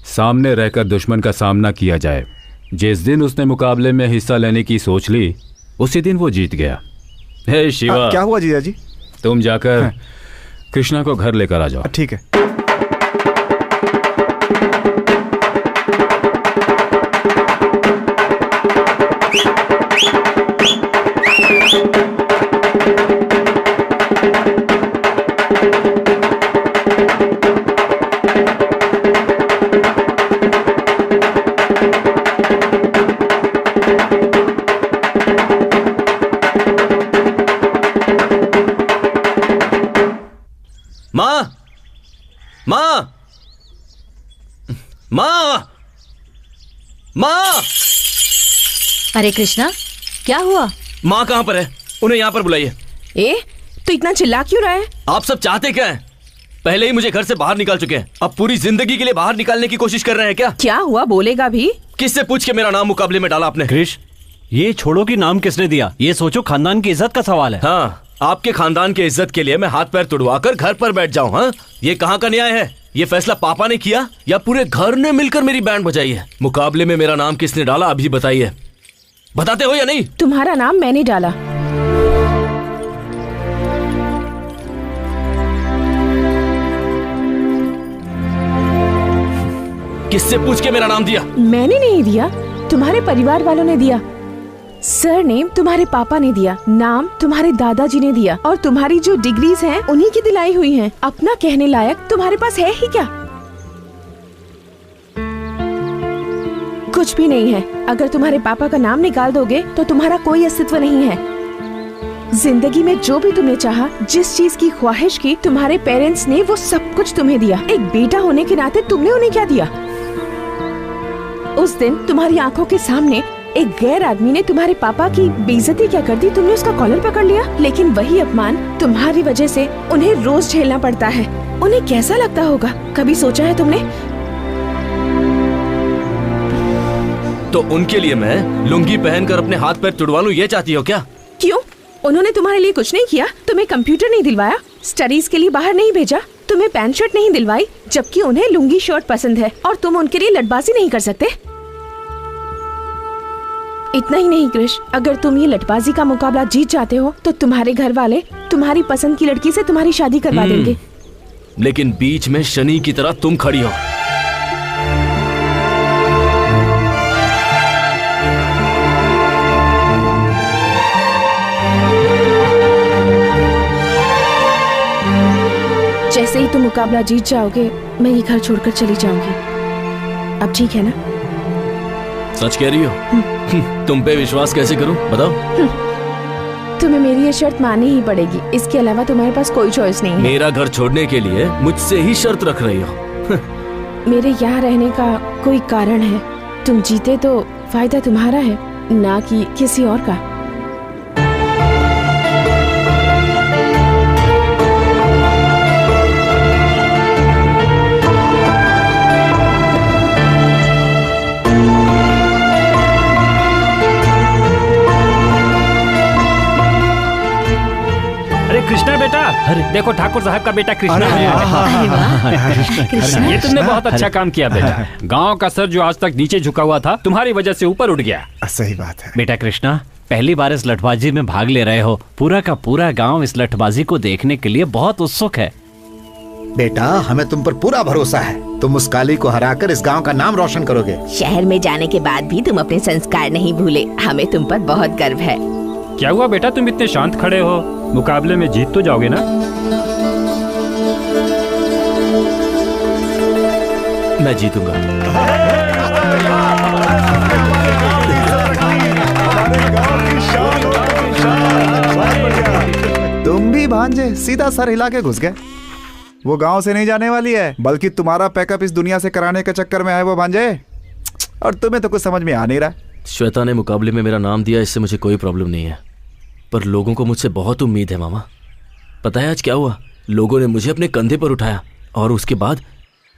सामने रहकर दुश्मन का सामना किया जाए। जिस दिन उसने मुकाबले में हिस्सा लेने की सोच ली, उसी दिन वो जीत गया। हे शिवा, क्या हुआ जीजा जी? तुम जाकर कृष्णा को घर लेकर आ जाओ। ठीक है। माँ, माँ, माँ, माँ। अरे कृष्णा, क्या हुआ? माँ कहाँ पर है? उन्हें यहाँ पर बुलाइए। ए, तो इतना चिल्ला क्यों रहा है? आप सब चाहते क्या हैं? पहले ही मुझे घर से बाहर निकाल चुके हैं, अब पूरी जिंदगी के लिए बाहर निकालने की कोशिश कर रहे हैं क्या? क्या हुआ, बोलेगा भी? किससे पूछ के मेरा नाम मुकाबले में डाला आपने? कृष, ये छोड़ो कि नाम किसने दिया, ये सोचो खानदान की इज्जत का सवाल है। हाँ, आपके खानदान के इज्जत के लिए मैं हाथ पैर तुड़वाकर घर पर बैठ जाऊं? हाँ, ये कहाँ का न्याय है? ये फैसला पापा ने किया या पूरे घर ने मिलकर मेरी बैंड बजाई है? मुकाबले में मेरा नाम किसने डाला, अभी बताइए। बताते हो या नहीं? तुम्हारा नाम मैंने डाला। किससे पूछ के मेरा नाम दिया? मैंने नहीं दिया, तुम्हारे परिवार वालों ने दिया। सरनेम तुम्हारे पापा ने दिया, नाम तुम्हारे दादाजी ने दिया, और तुम्हारी जो डिग्रीज हैं उन्हीं की दिलाई हुई हैं। अपना कहने लायक तुम्हारे पास है ही क्या? कुछ भी नहीं है। अगर तुम्हारे पापा का नाम निकाल दोगे तो तुम्हारा कोई अस्तित्व नहीं है। जिंदगी में जो भी तुमने चाहा, जिस चीज की ख्वाहिश की, तुम्हारे पेरेंट्स ने वो सब कुछ तुम्हें दिया। एक बेटा होने के नाते तुमने उन्हें क्या दिया? उस दिन तुम्हारी आंखों के सामने एक गैर आदमी ने तुम्हारे पापा की बेइज्जती क्या कर दी, तुमने उसका कॉलर पकड़ लिया। लेकिन वही अपमान तुम्हारी वजह से उन्हें रोज झेलना पड़ता है। उन्हें कैसा लगता होगा, कभी सोचा है तुमने? तो उनके लिए मैं लुंगी पहनकर अपने हाथ पैर तुड़वा लूं, ये चाहती हो क्या? क्यों? उन्होंने तुम्हारे लिए कुछ नहीं किया? तुम्हें कंप्यूटर नहीं दिलवाया, स्टडीज के लिए बाहर नहीं भेजा, तुम्हें पैंट शर्ट नहीं दिलवाई, जबकि उन्हें लुंगी शर्ट पसंद है, और तुम उनके लिए लटबाजी नहीं कर सकते? इतना ही नहीं कृष, अगर तुम ये लटबाजी का मुकाबला जीत जाते हो तो तुम्हारे घर वाले तुम्हारी पसंद की लड़की से तुम्हारी शादी करवा देंगे। लेकिन बीच में शनि की तरह तुम खड़ी हो। जैसे ही तुम मुकाबला जीत जाओगे, मैं ये घर छोड़कर चली जाऊंगी। अब ठीक है ना? सच कह रही हो? तुम पे विश्वास कैसे करूं, बताओ। तुम्हें मेरी ये शर्त माननी ही पड़ेगी, इसके अलावा तुम्हारे पास कोई चॉइस नहीं है। मेरा घर छोड़ने के लिए मुझसे ही शर्त रख रही हो? मेरे यहाँ रहने का कोई कारण है। तुम जीते तो फायदा तुम्हारा है, ना कि किसी और का। साहब, देखो ठाकुर साहब का बेटा कृष्णा अरे है। कृष्णा। ये तुमने बहुत अच्छा काम किया बेटा। गांव का सर जो आज तक नीचे झुका हुआ था तुम्हारी वजह से ऊपर उठ गया। सही बात है बेटा कृष्णा, पहली बार इस लठबाजी में भाग ले रहे हो। पूरा का पूरा गांव इस लठबाजी को देखने के लिए बहुत उत्सुक है। बेटा हमें तुम पर पूरा भरोसा है। तुम उस काली को हराकर इस गांव का नाम रोशन करोगे। शहर में जाने के बाद भी तुम अपने संस्कार नहीं भूले। हमें तुम पर बहुत गर्व है। क्या हुआ बेटा, तुम इतने शांत खड़े हो? मुकाबले में जीत तो जाओगे ना? मैं जीतूंगा। तुम भी भांजे सीधा सर हिला के घुस गए। वो गांव से नहीं जाने वाली है, बल्कि तुम्हारा पैकअप इस दुनिया से कराने के चक्कर में है वो भांजे। और तुम्हें तो कुछ समझ में आ नहीं रहा। श्वेता ने मुकाबले में मेरा नाम दिया, इससे मुझे कोई प्रॉब्लम नहीं है, पर लोगों को मुझसे बहुत उम्मीद है मामा। पता है आज क्या हुआ? लोगों ने मुझे अपने कंधे पर उठाया और उसके बाद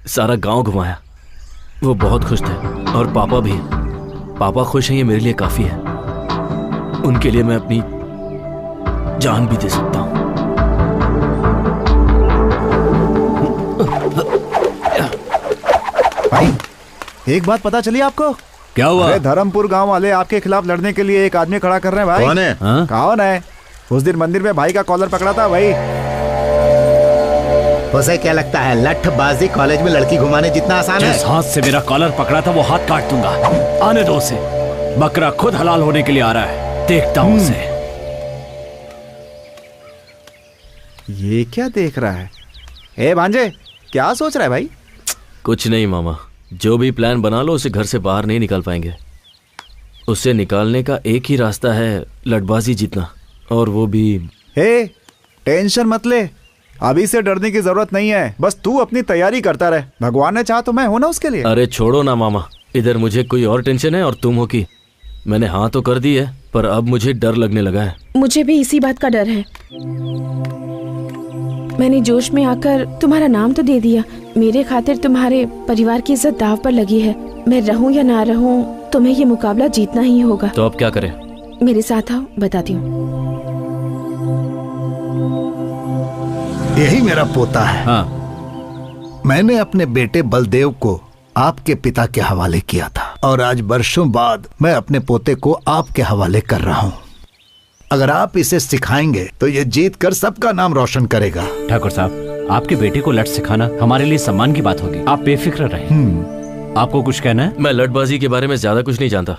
सारा गांव घुमाया। वो बहुत खुश थे और पापा भी। पापा खुश हैं, ये मेरे लिए काफी है। उनके लिए मैं अपनी जान भी दे सकता हूँ। भाई एक बात पता चली आपको? क्या हुआ? अरे धर्मपुर गांव वाले आपके खिलाफ लड़ने के लिए एक आदमी खड़ा कर रहे हैं भाई। कौन है? कौन है? उस दिन मंदिर में भाई का कॉलर पकड़ा था भाई। उसे क्या लगता है लठबाजी कॉलेज में लड़की घुमाने जितना आसान है? जिस हाथ से मेरा कॉलर पकड़ा था वो हाथ काट दूंगा। आने दो उसे। बकरा खुद हलाल होने के लिए आ रहा है, देखता हूँ उसे। ये क्या देख रहा है? ए भांजे, क्या सोच रहा है भाई? कुछ नहीं मामा, जो भी प्लान बना लो उसे घर से बाहर नहीं निकाल पाएंगे। उसे निकालने का एक ही रास्ता है, लठबाजी जीतना, और वो भी। हे, टेंशन मत ले, अभी से डरने की जरूरत नहीं है। बस तू अपनी तैयारी करता रहे। भगवान ने चाहा तो मैं हूं ना उसके लिए। अरे छोड़ो ना मामा, इधर मुझे कोई और टेंशन है और तुम हो कि मैंने हाँ तो कर दी है, पर अब मुझे डर लगने लगा है। मुझे भी इसी बात का डर है। मैंने जोश में आकर तुम्हारा नाम तो दे दिया। मेरे खातिर तुम्हारे परिवार की इज्जत दाव पर लगी है। मैं रहूं या ना रहूं, तुम्हें ये मुकाबला जीतना ही होगा। तो अब क्या करें? मेरे साथ आओ, बताती हूँ। यही मेरा पोता है। हाँ। मैंने अपने बेटे बलदेव को आपके पिता के हवाले किया था और आज वर्षों बाद मैं अपने पोते को आपके हवाले कर रहा हूँ। अगर आप इसे सिखाएंगे तो ये जीत कर सबका नाम रोशन करेगा। ठाकुर साहब, आपके बेटे को लठ सिखाना हमारे लिए सम्मान की बात होगी। आप बेफिक्र रहें। आपको कुछ कहना है? मैं लठबाजी के बारे में ज्यादा कुछ नहीं जानता,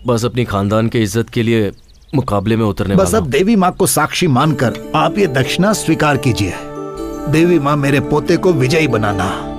बस अपनी खानदान के इज्जत के लिए मुकाबले में उतरने बस वाला अब देवी माँ को साक्षी मानकर आप ये दक्षिणा स्वीकार कीजिए। देवी माँ मेरे पोते को विजयी बनाना।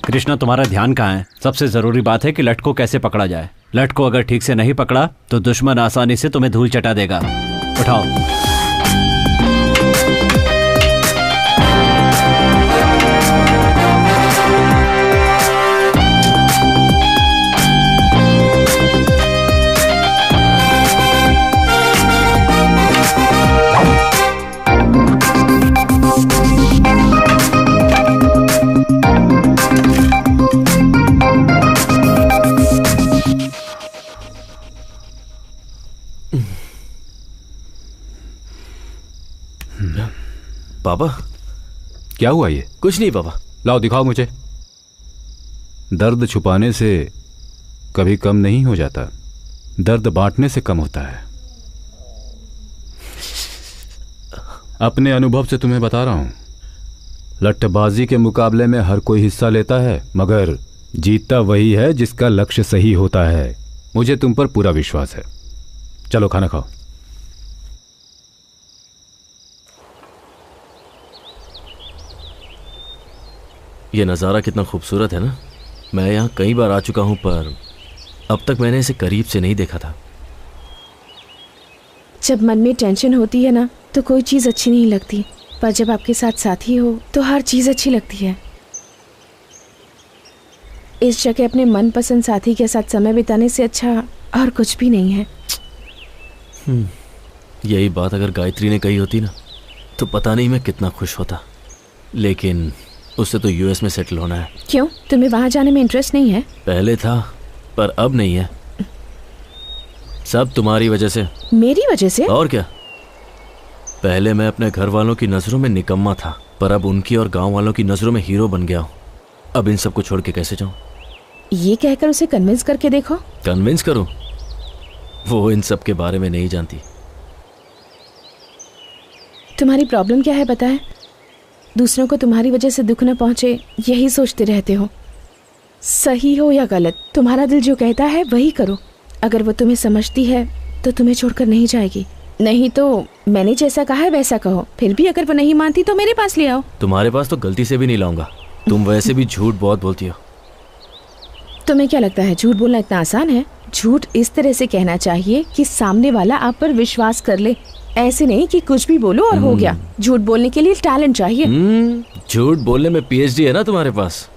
कृष्णा, तुम्हारा ध्यान कहाँ है? सबसे जरूरी बात है कि लठ को कैसे पकड़ा जाए। लठ को अगर ठीक से नहीं पकड़ा तो दुश्मन आसानी से तुम्हें धूल चटा देगा। उठाओ। पापा, क्या हुआ? ये कुछ नहीं पापा। लाओ दिखाओ मुझे। दर्द छुपाने से कभी कम नहीं हो जाता, दर्द बांटने से कम होता है। अपने अनुभव से तुम्हें बता रहा हूं, लठबाजी के मुकाबले में हर कोई हिस्सा लेता है, मगर जीतता वही है जिसका लक्ष्य सही होता है। मुझे तुम पर पूरा विश्वास है। चलो खाना खाओ। ये नज़ारा कितना खूबसूरत है ना। मैं यहाँ कई बार आ चुका हूँ, पर अब तक मैंने इसे करीब से नहीं देखा था। जब मन में टेंशन होती है ना तो कोई चीज़ अच्छी नहीं लगती, पर जब आपके साथ साथी हो तो हर चीज़ अच्छी लगती है। इस जगह अपने मनपसंद साथी के साथ समय बिताने से अच्छा और कुछ भी नहीं है। यही बात अगर गायत्री ने कही होती ना तो पता नहीं मैं कितना खुश होता, लेकिन उससे तो यूएस में सेटल होना है। क्यों, तुम्हें वहां जाने में इंटरेस्ट नहीं है? पहले था पर अब नहीं है। सब तुम्हारी वजह से। मेरी वजह से? और क्या। पहले मैं अपने घर वालों की नजरों में निकम्मा था, पर अब उनकी और गांव वालों की नजरों में हीरो बन गया हूँ। अब इन सबको छोड़ के कैसे जाऊं? ये कहकर उसे कन्विंस करके देखो। कन्विंस करूं? वो इन सब के बारे में नहीं जानती। तुम्हारी प्रॉब्लम क्या है बताएं? दूसरों को तुम्हारी वजह से दुख न पहुंचे यही सोचते रहते हो। सही हो या गलत, तुम्हारा दिल जो कहता है वही करो। अगर वो तुम्हें समझती है तो तुम्हें छोड़कर नहीं जाएगी, नहीं तो मैंने जैसा कहा है वैसा कहो। फिर भी अगर वो नहीं मानती तो मेरे पास ले आओ। तुम्हारे पास तो गलती से भी नहीं लाऊंगा। तुम वैसे भी झूठ बहुत बोलती हो। तुम्हें क्या लगता है झूठ बोलना इतना आसान है? झूठ इस तरह से कहना चाहिए कि सामने वाला आप पर विश्वास कर ले, ऐसे नहीं कि कुछ भी बोलो और हो गया। झूठ बोलने के लिए टैलेंट चाहिए। झूठ बोलने में पीएचडी है ना तुम्हारे पास।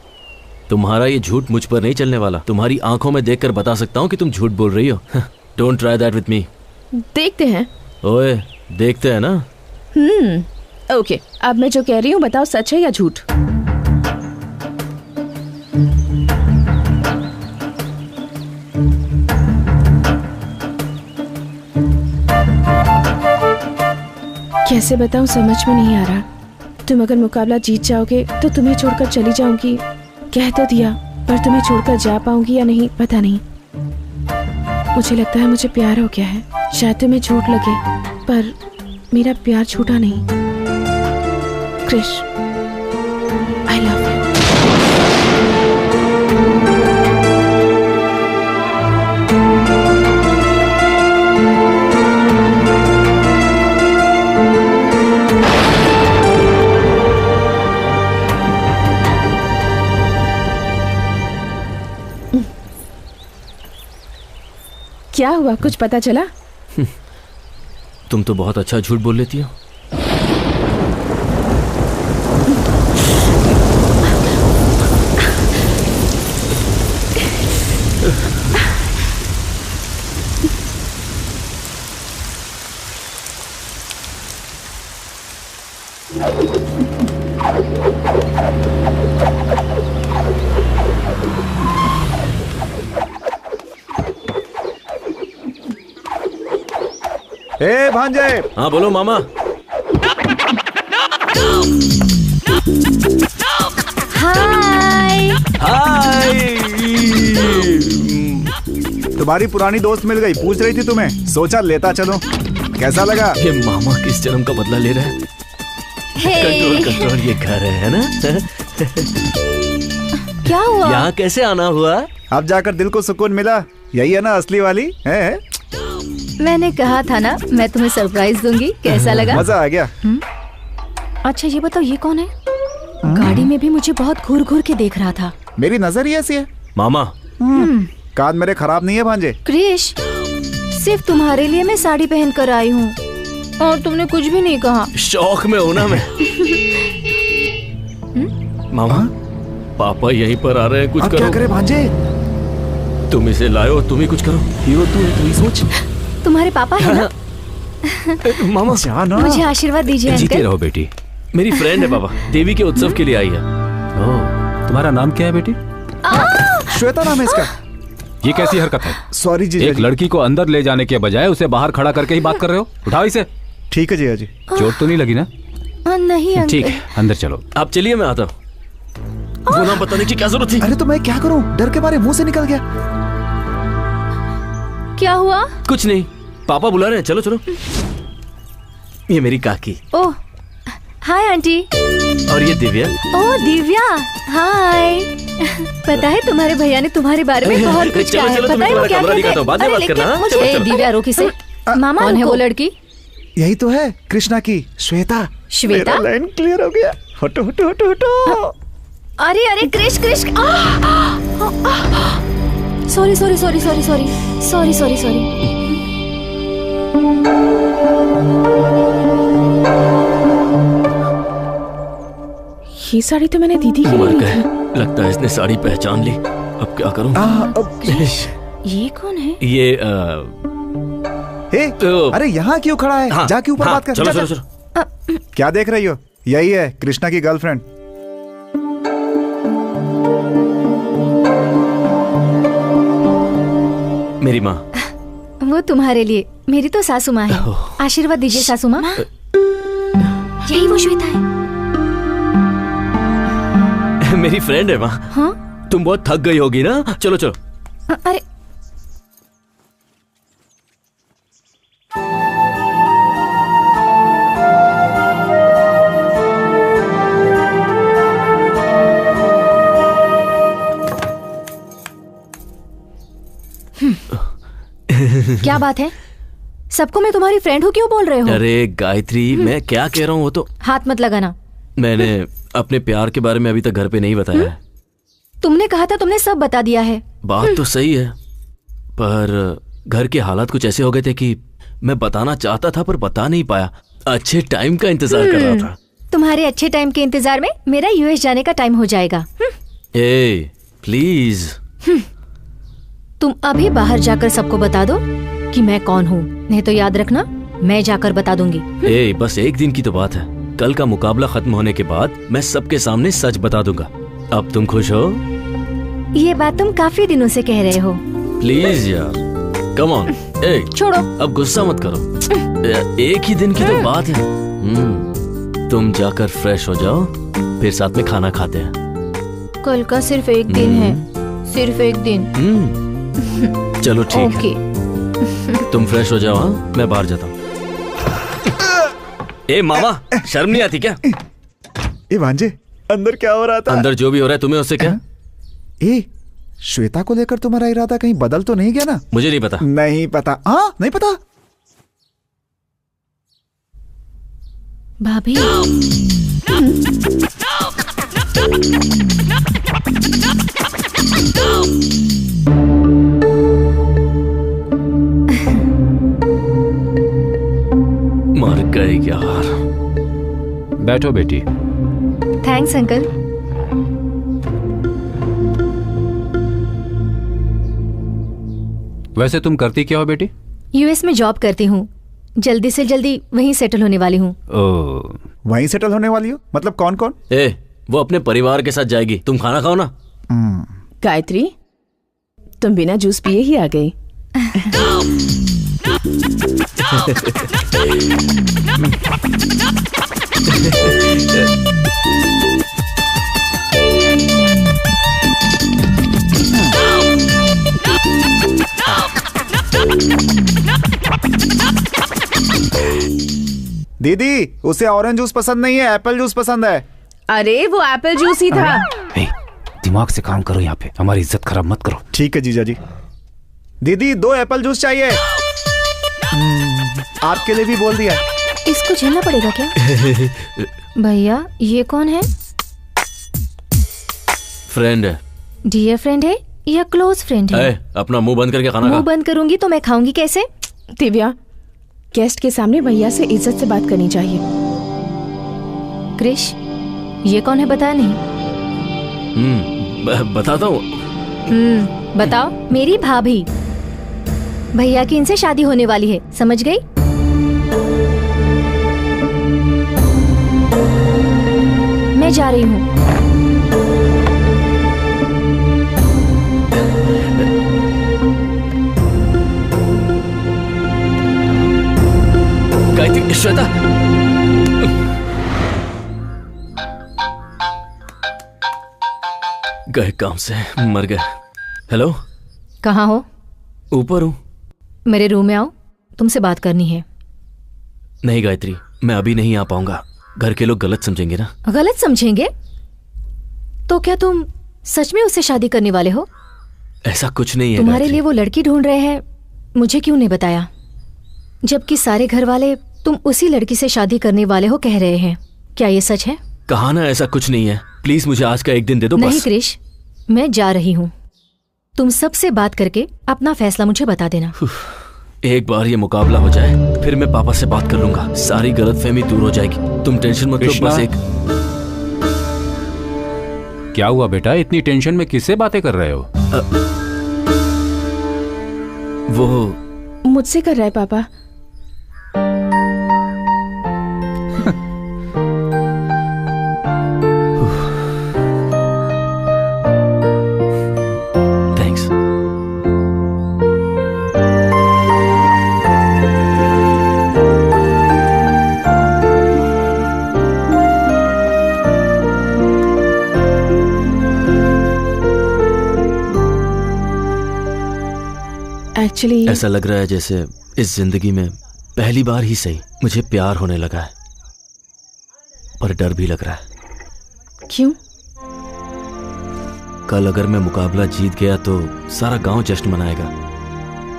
तुम्हारा ये झूठ मुझ पर नहीं चलने वाला। तुम्हारी आंखों में देखकर बता सकता हूँ कि तुम झूठ बोल रही हो। Don't try that with me. देखते हैं। ओए, देखते हैं ना। ओके, अब मैं जो कह रही हूँ बताओ सच है या झूठ? कैसे बताऊं, समझ में नहीं आ रहा। तुम अगर मुकाबला जीत जाओगे तो तुम्हें छोड़कर चली जाऊंगी, कह तो दिया, पर तुम्हें छोड़कर जा पाऊंगी या नहीं पता नहीं। मुझे लगता है मुझे प्यार हो गया है। शायद तुम्हें झूठ लगे पर मेरा प्यार छूटा नहीं। Krish, I love you. क्या हुआ, कुछ पता चला? तुम तो बहुत अच्छा झूठ बोल लेती हो। ए भांजे। हाँ बोलो मामा। हाय। हाय। तुम्हारी पुरानी दोस्त मिल गई, पूछ रही थी तुम्हें, सोचा लेता चलो। कैसा लगा? ये मामा किस जन्म का बदला ले रहा है? कंट्रोल कंट्रोल, ये घर है ना? क्या हुआ? यहाँ कैसे आना हुआ? अब जाकर दिल को सुकून मिला। यही है ना असली वाली है? मैंने कहा था ना मैं तुम्हें सरप्राइज दूंगी। कैसा लगा? मजा आ गया। अच्छा ये बताओ ये कौन है? गाड़ी में भी मुझे बहुत घूर घूर के देख रहा था। मेरी नजर ही ऐसी है। मामा। कान मेरे खराब नहीं है भांजे। क्रिश, सिर्फ तुम्हारे लिए मैं साड़ी पहन कर आई हूँ और तुमने कुछ भी नहीं कहा। शौक में हूँ ना मैं। मामा, पापा यहीं पर आ रहे हैं, कुछ करो। क्या करे भांजे? तुम इसे लाओ, तुम ही कुछ करो। हीरो तू ही सोच। तुम्हारे पापा है ना? मामा जाना। मुझे आशीर्वाद दीजिए जीते अंकल। रहो बेटी। मेरी फ्रेंड है पापा, देवी के उत्सव के लिए आई है। तुम्हारा नाम क्या है बेटी? श्वेता नाम है इसका। ये कैसी हरकत है? सॉरी जी। एक लड़की को अंदर ले जाने के बजाय उसे बाहर खड़ा करके ही बात कर रहे हो। उठाओ इसे। ठीक है जीजा जी। चोट तो नहीं लगी ना? नहीं अंकल। ठीक है, अंदर चलो। आप चलिए, मैं आता हूँ। वो नाम बताने की क्या जरूरत थी? अरे तो मैं क्या करूं, डर के मारे मुंह से निकल गया। क्या हुआ? कुछ नहीं, पापा बुला रहे हैं, चलो चलो। ये मेरी काकी। ओह हाय आंटी। और ये दिव्या। ओह दिव्या, हाय। पता है तुम्हारे भैया ने तुम्हारे बारे में बहुत कुछ कहा है। पता है वो क्या कहते हैं? बाद में बात करना। मुझे दिव्या रोकी से। मामा कौन है वो लड़की? यही तो है, कृष्णा की श्वेता। श्वेता? लाइन क्लियर हो गया। हटो हटो हटो हटो। अरे अरे Krish Krish. Sorry sorry sorry sorry sorry sorry sorry sorry. ये साड़ी तो मैंने दीदी की ली थी। लगता है इसने साड़ी पहचान ली। अब क्या करूं? ये कौन है? ये अरे यहाँ क्यों खड़ा है? हाँ, जाके ऊपर हाँ, बात कर। चलो, जा, चलो, जा। क्या देख रही हो? यही है कृष्णा की गर्लफ्रेंड। मेरी माँ। वो तुम्हारे लिए। मेरी तो सासू माँ है। आशीर्वाद दीजिए सासू माँ। यही वो श्वेता है। मेरी फ्रेंड है माँ। हाँ? तुम बहुत थक गई होगी ना, चलो चलो। अरे क्या बात है? सबको मैं तुम्हारी फ्रेंड हूँ क्यों बोल रहे हो? अरे गायत्री, मैं क्या कह रहा हूँ वो तो। हाथ मत लगाना। मैंने अपने प्यार के बारे में अभी तक घर पे नहीं बताया है। तुमने कहा था तुमने सब बता दिया है। बात तो सही है, पर घर के हालात कुछ ऐसे हो गए थे कि मैं बताना चाहता था पर बता नहीं पाया। अच्छे टाइम का इंतजार कर रहा था। तुम्हारे अच्छे टाइम के इंतजार में मेरा यूएस जाने का टाइम हो जाएगा। ए, प्लीज। तुम अभी बाहर जाकर सबको बता दो कि मैं कौन हूँ, नहीं तो याद रखना मैं जाकर बता दूंगी। ए, बस एक दिन की तो बात है। कल का मुकाबला खत्म होने के बाद मैं सबके सामने सच बता दूंगा। अब तुम खुश हो? ये बात तुम काफी दिनों से कह रहे हो। प्लीज यार, कम ऑन। ए, छोड़ो। अब गुस्सा मत करो। एक ही दिन की तो बात है। तुम जाकर फ्रेश हो जाओ, फिर साथ में खाना खाते हैं। कल का सिर्फ एक दिन है, सिर्फ एक दिन। चलो ठीक है, तुम फ्रेश हो जाओ। हाँ, मैं बाहर जाता हूँ। ए मामा, शर्म नहीं आती क्या? ए भांजे, अंदर क्या हो रहा था? अंदर जो भी हो रहा है तुम्हें उससे क्या? ए, श्वेता को लेकर तुम्हारा इरादा कहीं बदल तो नहीं गया ना? मुझे नहीं पता। नहीं पता? हाँ, नहीं पता। भाभी। मर गए यार। बैठो बेटी। Thanks uncle. वैसे तुम करती क्या हो बेटी? यूएस में जॉब करती हूँ। जल्दी से जल्दी वहीं सेटल होने वाली हूँ। वहीं सेटल होने वाली हो? मतलब कौन कौन? ए, वो अपने परिवार के साथ जाएगी। तुम खाना खाओ ना। गायत्री, तुम बिना जूस पिए ही आ गई। दीदी, उसे ऑरेंज जूस पसंद नहीं है, एप्पल जूस पसंद है। अरे वो एप्पल जूस ही था। दिमाग से काम करो, यहाँ पे हमारी इज्जत खराब मत करो। ठीक है जीजा जी। दीदी, 2 एप्पल जूस चाहिए। आपके लिए भी बोल दिया। इसको झेलना पड़ेगा क्या? भैया, ये कौन है? फ्रेंड है। डियर फ्रेंड है या क्लोज फ्रेंड है? अपना मुंह बंद करके खाना खा। मुंह बंद करूंगी तो मैं खाऊंगी कैसे? दिव्या, गेस्ट के सामने भैया से इज्जत से बात करनी चाहिए। क्रिश, ये कौन है बताया नहीं? बताता हूँ। बताओ। मेरी भाभी। भैया की इनसे शादी होने वाली है, समझ गई? मैं जा रही हूँ। गायत्री, श्वेता। गए काम से, मर गए। हेलो, कहाँ हो? ऊपर हूँ। मेरे रूम में आओ, तुमसे बात करनी है। नहीं गायत्री, मैं अभी नहीं आ पाऊंगा। घर के लोग गलत समझेंगे ना। गलत समझेंगे? तो क्या तुम सच में उससे शादी करने वाले हो? ऐसा कुछ नहीं है। तुम्हारे लिए वो लड़की ढूंढ रहे हैं, मुझे क्यों नहीं बताया? जबकि सारे घर वाले तुम उसी लड़की से शादी करने वाले हो कह रहे हैं। क्या ये सच है? कहा ना ऐसा कुछ नहीं है। प्लीज मुझे आज का एक दिन दे दो। नहीं बस। क्रिश, मैं जा रही हूँ। तुम सबसे बात करके अपना फैसला मुझे बता देना। एक बार ये मुकाबला हो जाए, फिर मैं पापा से बात कर लूंगा। सारी गलतफहमी दूर हो जाएगी। तुम टेंशन मत लो। बस एक। क्या हुआ बेटा, इतनी टेंशन में किससे बातें कर रहे हो? वो मुझसे कर रहा है पापा। एक्चुअली ऐसा लग रहा है जैसे इस जिंदगी में पहली बार ही सही मुझे प्यार होने लगा है, पर डर भी लग रहा है। क्यों? कल अगर मैं मुकाबला जीत गया तो सारा गांव जश्न मनाएगा।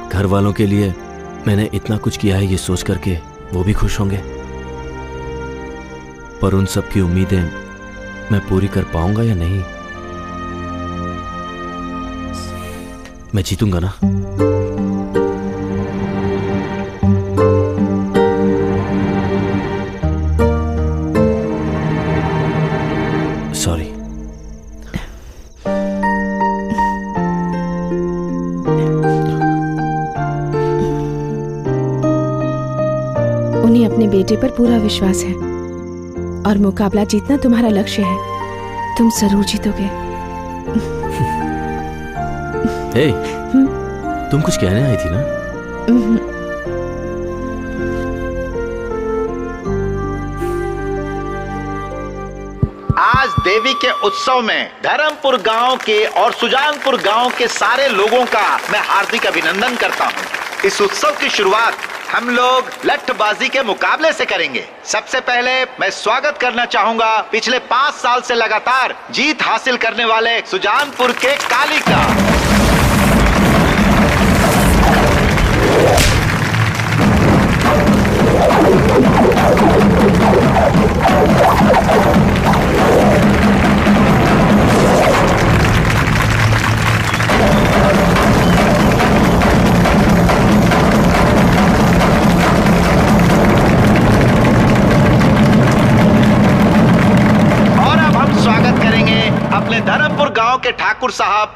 घर वालों के लिए मैंने इतना कुछ किया है ये सोच करके वो भी खुश होंगे, पर उन सब की उम्मीदें मैं पूरी कर पाऊंगा या नहीं? मैं जीतूंगा ना? सॉरी। उन्हें अपने बेटे पर पूरा विश्वास है और मुकाबला जीतना तुम्हारा लक्ष्य है। तुम जरूर जीतोगे। हे, तुम कुछ कहने आई थी ना? आज देवी के उत्सव में धर्मपुर गांव के और सुजानपुर गांव के सारे लोगों का मैं हार्दिक अभिनंदन करता हूं। इस उत्सव की शुरुआत हम लोग लठबाजी के मुकाबले से करेंगे। सबसे पहले मैं स्वागत करना चाहूंगा पिछले 5 साल से लगातार जीत हासिल करने वाले सुजानपुर के काली का। अपने धर्मपुर गांव के ठाकुर साहब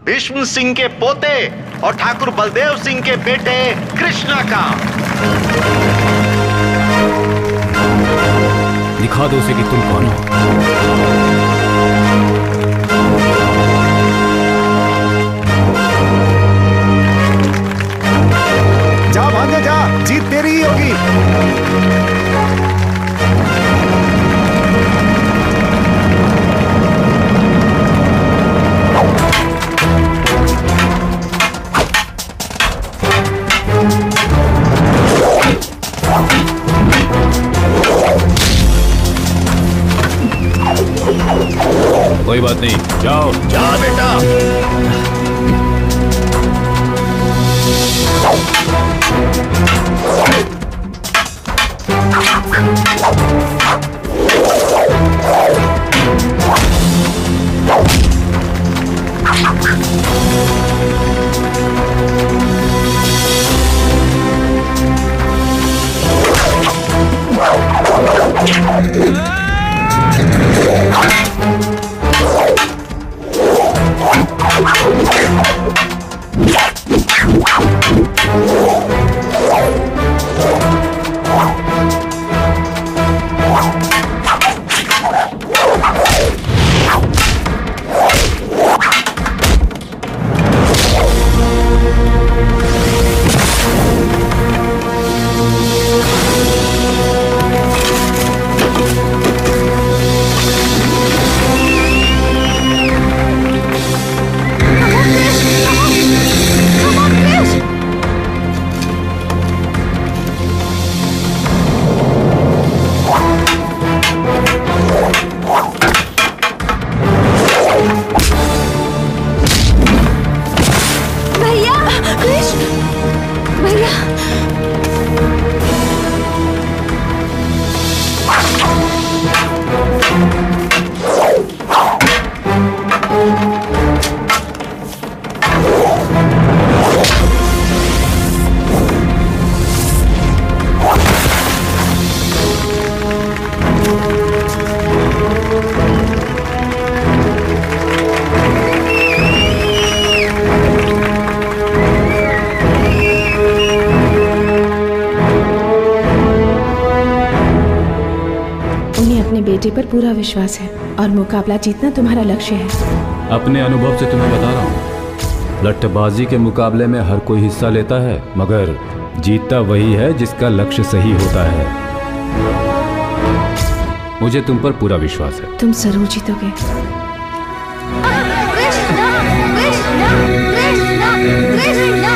भीष्म सिंह के पोते और ठाकुर बलदेव सिंह के बेटे कृष्णा का। दिखा दो उसे कि तुम कौन हो। जा भांजे जा, जीत तेरी ही होगी। कोई बात नहीं, जाओ। जा बेटा। बेटे पर पूरा विश्वास है और मुकाबला जीतना तुम्हारा लक्ष्य है। अपने अनुभव से तुम्हें बता रहा हूँ, लट्ठबाजी के मुकाबले में हर कोई हिस्सा लेता है, मगर जीतता वही है जिसका लक्ष्य सही होता है। मुझे तुम पर पूरा विश्वास है। तुम जरूर जीतोगे। कृष्णा कृष्णा कृष्णा कृष्णा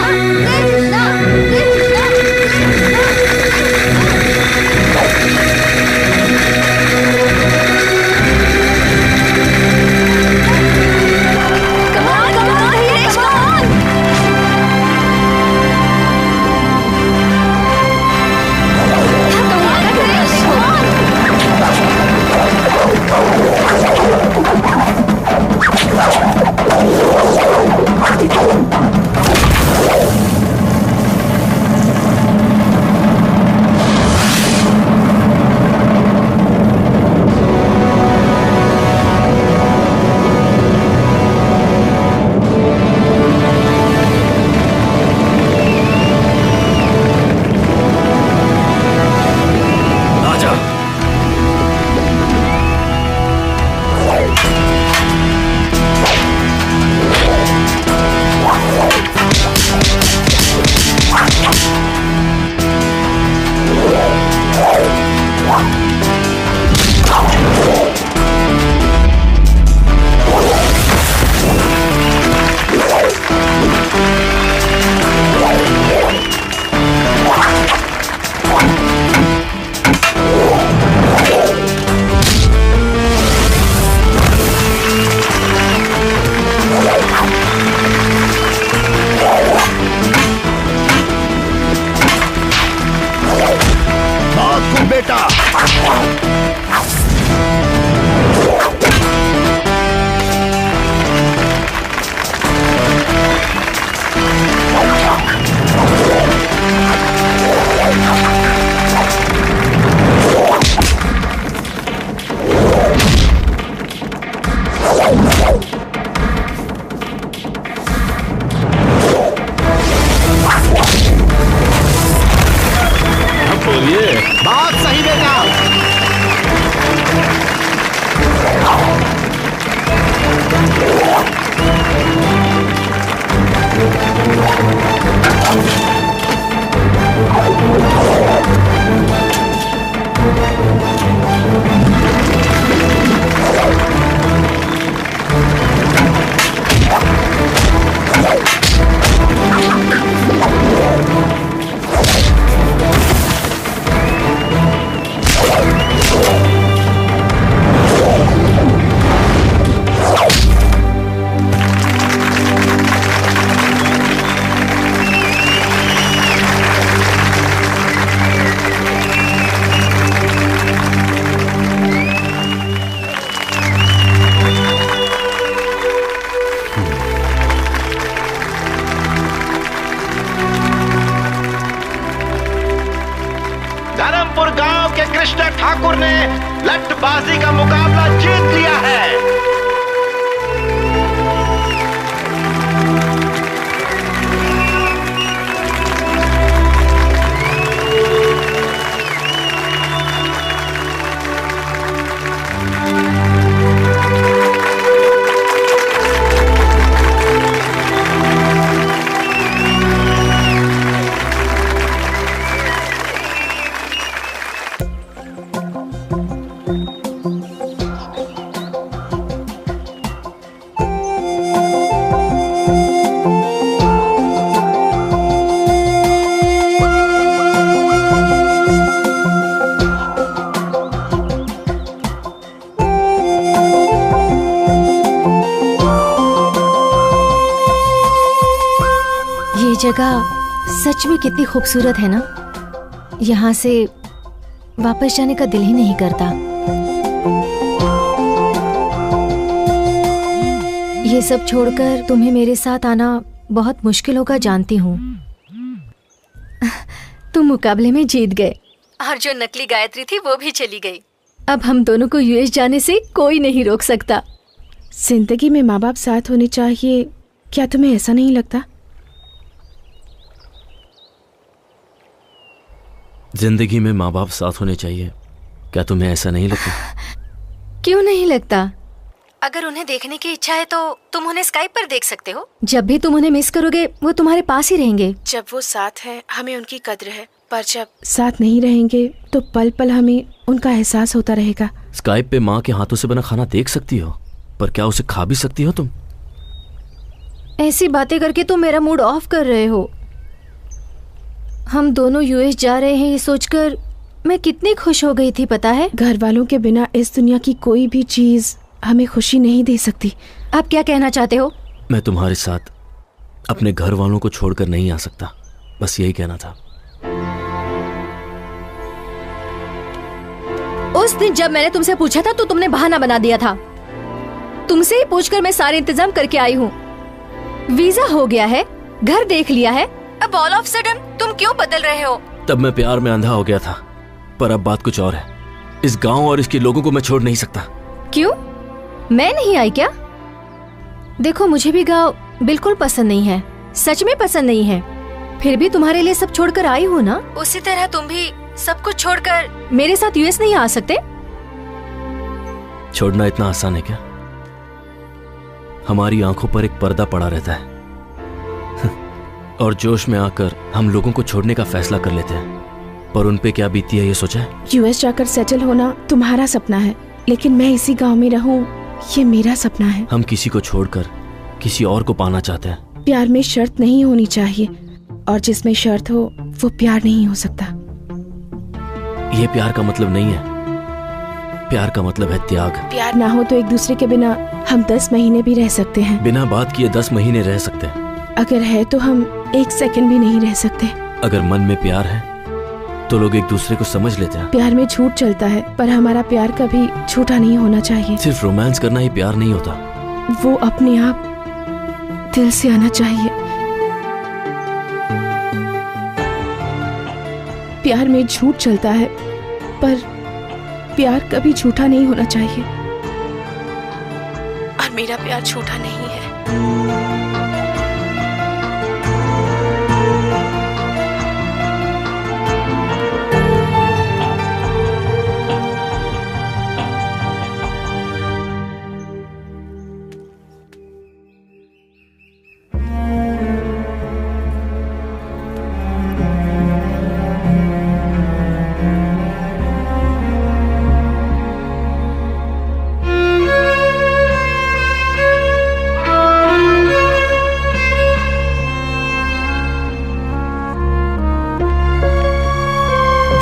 कृष्ण ठाकुर ने लठबाजी का मुकाबला जीत लिया है। जगह सच में कितनी खूबसूरत है ना। यहाँ से वापस जाने का दिल ही नहीं करता। ये सब छोड़कर तुम्हें मेरे साथ आना बहुत मुश्किल होगा, जानती हूँ। तुम मुकाबले में जीत गए और जो नकली गायत्री थी वो भी चली गई। अब हम दोनों को यूएस जाने से कोई नहीं रोक सकता। जिंदगी में माँ बाप साथ होने चाहिए, क्या तुम्हें ऐसा नहीं लगता? जिंदगी में माँ बाप साथ होने चाहिए, क्या तुम्हें ऐसा नहीं लगता? क्यों नहीं लगता? अगर उन्हें देखने की इच्छा है तो तुम उन्हें स्काइप पर देख सकते हो। जब भी तुम उन्हें मिस करोगे वो तुम्हारे पास ही रहेंगे। जब वो साथ है हमें उनकी कद्र है, पर जब साथ नहीं रहेंगे तो पल पल हमें उनका एहसास होता रहेगा। स्काइप पे माँ के हाथों से बना खाना देख सकती हो, पर क्या उसे खा भी सकती हो तुम? ऐसी बातें करके तुम मेरा मूड ऑफ कर रहे हो। हम दोनों यूएस जा रहे हैं ये सोचकर मैं कितनी खुश हो गई थी, पता है? घर वालों के बिना इस दुनिया की कोई भी चीज हमें खुशी नहीं दे सकती। आप क्या कहना चाहते हो? मैं तुम्हारे साथ अपने घर वालों को छोड़कर नहीं आ सकता, बस यही कहना था। उस दिन जब मैंने तुमसे पूछा था तो तुमने बहाना बना दिया था। तुमसे ही पूछकर मैं सारे इंतजाम करके आई हूँ। वीजा हो गया है, घर देख लिया है, अब ऑल ऑफ सडन तुम क्यों बदल रहे हो? तब मैं प्यार में अंधा हो गया था, पर अब बात कुछ और है। इस गांव और इसके लोगों को मैं छोड़ नहीं सकता। क्यों? मैं नहीं आई क्या? देखो मुझे भी गांव बिल्कुल पसंद नहीं है, सच में पसंद नहीं है, फिर भी तुम्हारे लिए सब छोड़कर आई हूँ ना। उसी तरह तुम भी सब कुछ छोड़कर मेरे साथ यूएस नहीं आ सकते? छोड़ना इतना आसान है क्या? हमारी आंखों पर एक पर्दा पड़ा रहता है और जोश में आकर हम लोगों को छोड़ने का फैसला कर लेते हैं, पर उन पे क्या बीती है ये सोचा है? यूएस जाकर सेटल होना तुम्हारा सपना है, लेकिन मैं इसी गांव में रहूं ये मेरा सपना है। हम किसी को छोड़कर किसी और को पाना चाहते हैं। प्यार में शर्त नहीं होनी चाहिए, और जिसमें शर्त हो वो प्यार नहीं हो सकता। ये प्यार का मतलब नहीं है, प्यार का मतलब है त्याग। प्यार ना हो तो एक दूसरे के बिना हम 10 महीने भी रह सकते हैं। बिना बात किए 10 महीने रह सकते हैं। अगर है तो हम 1 सेकंड भी नहीं रह सकते। अगर मन में प्यार है तो लोग एक दूसरे को समझ लेते हैं। प्यार में झूठ चलता है, पर हमारा प्यार कभी झूठा नहीं होना चाहिए। सिर्फ रोमांस करना ही प्यार नहीं होता, वो अपने आप दिल से आना चाहिए। प्यार में झूठ चलता है, पर प्यार कभी झूठा नहीं होना चाहिए, और मेरा प्यार झूठा नहीं है।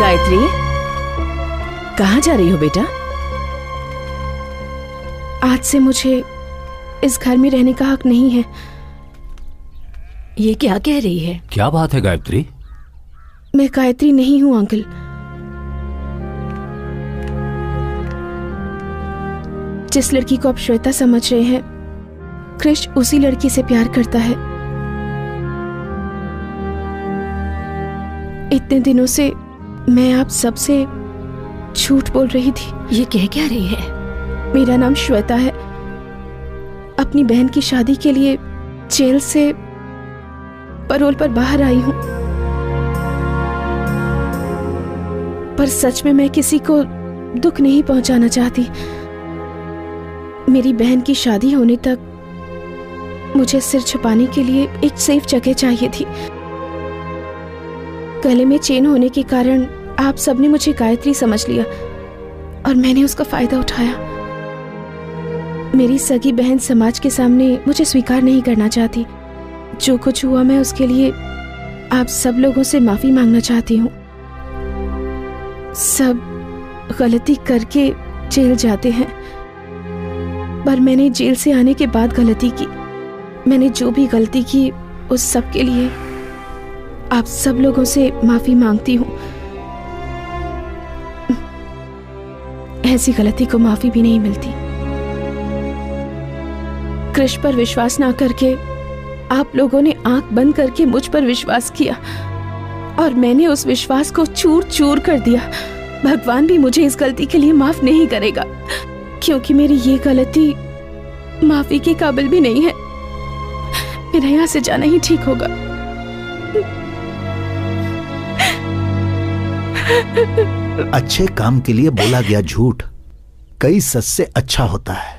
गायत्री, कहाँ जा रही हो बेटा? आज से मुझे इस घर में रहने का हक नहीं है। ये क्या कह रही है? क्या बात है गायत्री? मैं गायत्री नहीं हूँ अंकल। जिस लड़की को आप श्वेता समझ रहे हैं, कृष उसी लड़की से प्यार करता है। इतने दिनों से मैं आप सबसे झूठ बोल रही थी। ये कह क्या रही है? मेरा नाम श्वेता है। अपनी बहन की शादी के लिए जेल से पैरोल पर बाहर आई हूं, पर सच में मैं किसी को दुख नहीं पहुंचाना चाहती। मेरी बहन की शादी होने तक मुझे सिर छुपाने के लिए एक सेफ जगह चाहिए थी। गले में चेन होने के कारण आप सबने मुझे गायत्री समझ लिया और मैंने उसका फायदा उठाया। मेरी सगी बहन समाज के सामने मुझे स्वीकार नहीं करना चाहती। जो कुछ हुआ मैं उसके लिए आप सब लोगों से माफी मांगना चाहती हूँ। सब गलती करके जेल जाते हैं, पर मैंने जेल से आने के बाद गलती की। मैंने जो भी गलती की उस सब के लिए आप सब लोगों से माफी मांगती हूँ। ऐसी गलती को माफी भी नहीं मिलती। कृष पर विश्वास ना करके आप लोगों ने आंख बंद करके मुझ पर विश्वास किया और मैंने उस विश्वास को चूर चूर कर दिया। भगवान भी मुझे इस गलती के लिए माफ नहीं करेगा, क्योंकि मेरी ये गलती माफी के काबिल भी नहीं है। मेरा यहाँ से जाना ही ठीक होगा। अच्छे काम के लिए बोला गया झूठ कई सच से अच्छा होता है।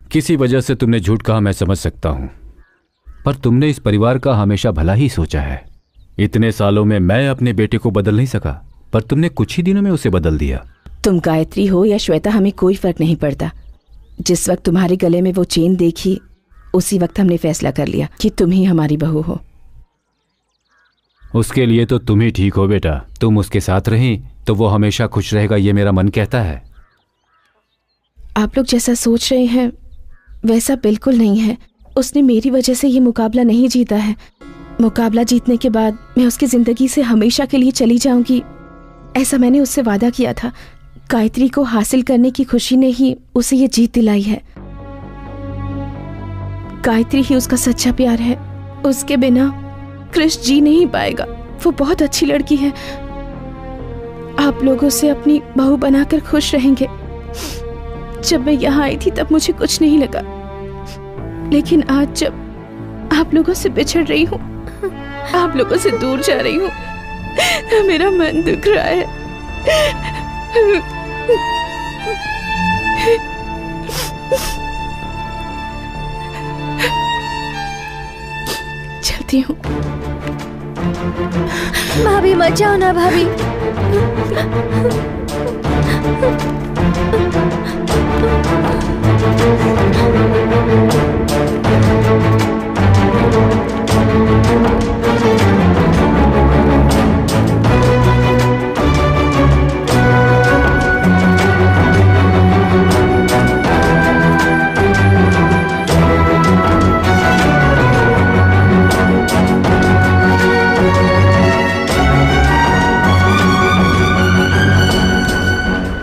किसी वजह से तुमने झूठ कहा, मैं समझ सकता हूं, पर तुमने इस परिवार का हमेशा भला ही सोचा है। इतने सालों में मैं अपने बेटे को बदल नहीं सका, पर तुमने कुछ ही दिनों में उसे बदल दिया। तुम गायत्री हो या श्वेता, हमें कोई फर्क नहीं पड़ता। जिस वक्त तुम्हारे गले में वो चेन देखी उसी वक्त हमने फैसला कर लिया कि तुम ही हमारी बहू हो। उसके लिए तो तुम ही ठीक हो बेटा। तुम उसके साथ रही तो वो हमेशा खुश रहेगा, ये मेरा मन कहता है। आप लोग जैसा सोच रहे हैं वैसा बिल्कुल नहीं है। उसने मेरी वजह से ये मुकाबला नहीं जीता है। मुकाबला जीतने के बाद मैं उसकी जिंदगी से हमेशा के लिए चली जाऊंगी, ऐसा मैंने उससे वादा किया था। गायत्री को हासिल करने की खुशी ने ही उसे ये जीत दिलाई है। गायत्री ही उसका सच्चा प्यार है। उसके बिना कृष जी नहीं पाएगा। वो बहुत अच्छी लड़की है। आप लोगों से अपनी बहू बनाकर खुश रहेंगे। जब मैं यहाँ आई थी तब मुझे कुछ नहीं लगा, लेकिन आज जब आप लोगों से बिछड़ रही हूँ, आप लोगों से दूर जा रही हूँ, तो मेरा मन दुख रहा है। चलती हूँ। भाभी मत जाओ ना भाभी।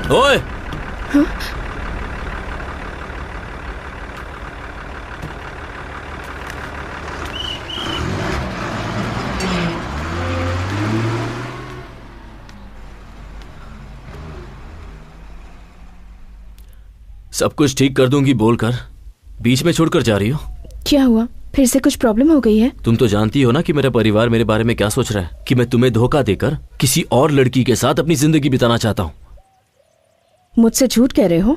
ओए! सब कुछ ठीक कर दूंगी बोलकर बीच में छोड़कर जा रही हो। क्या हुआ? फिर से कुछ प्रॉब्लम हो गई है? तुम तो जानती हो ना कि मेरा परिवार मेरे बारे में क्या सोच रहा है, कि मैं तुम्हें धोखा देकर किसी और लड़की के साथ अपनी जिंदगी बिताना चाहता हूँ। मुझसे झूठ कह रहे हो?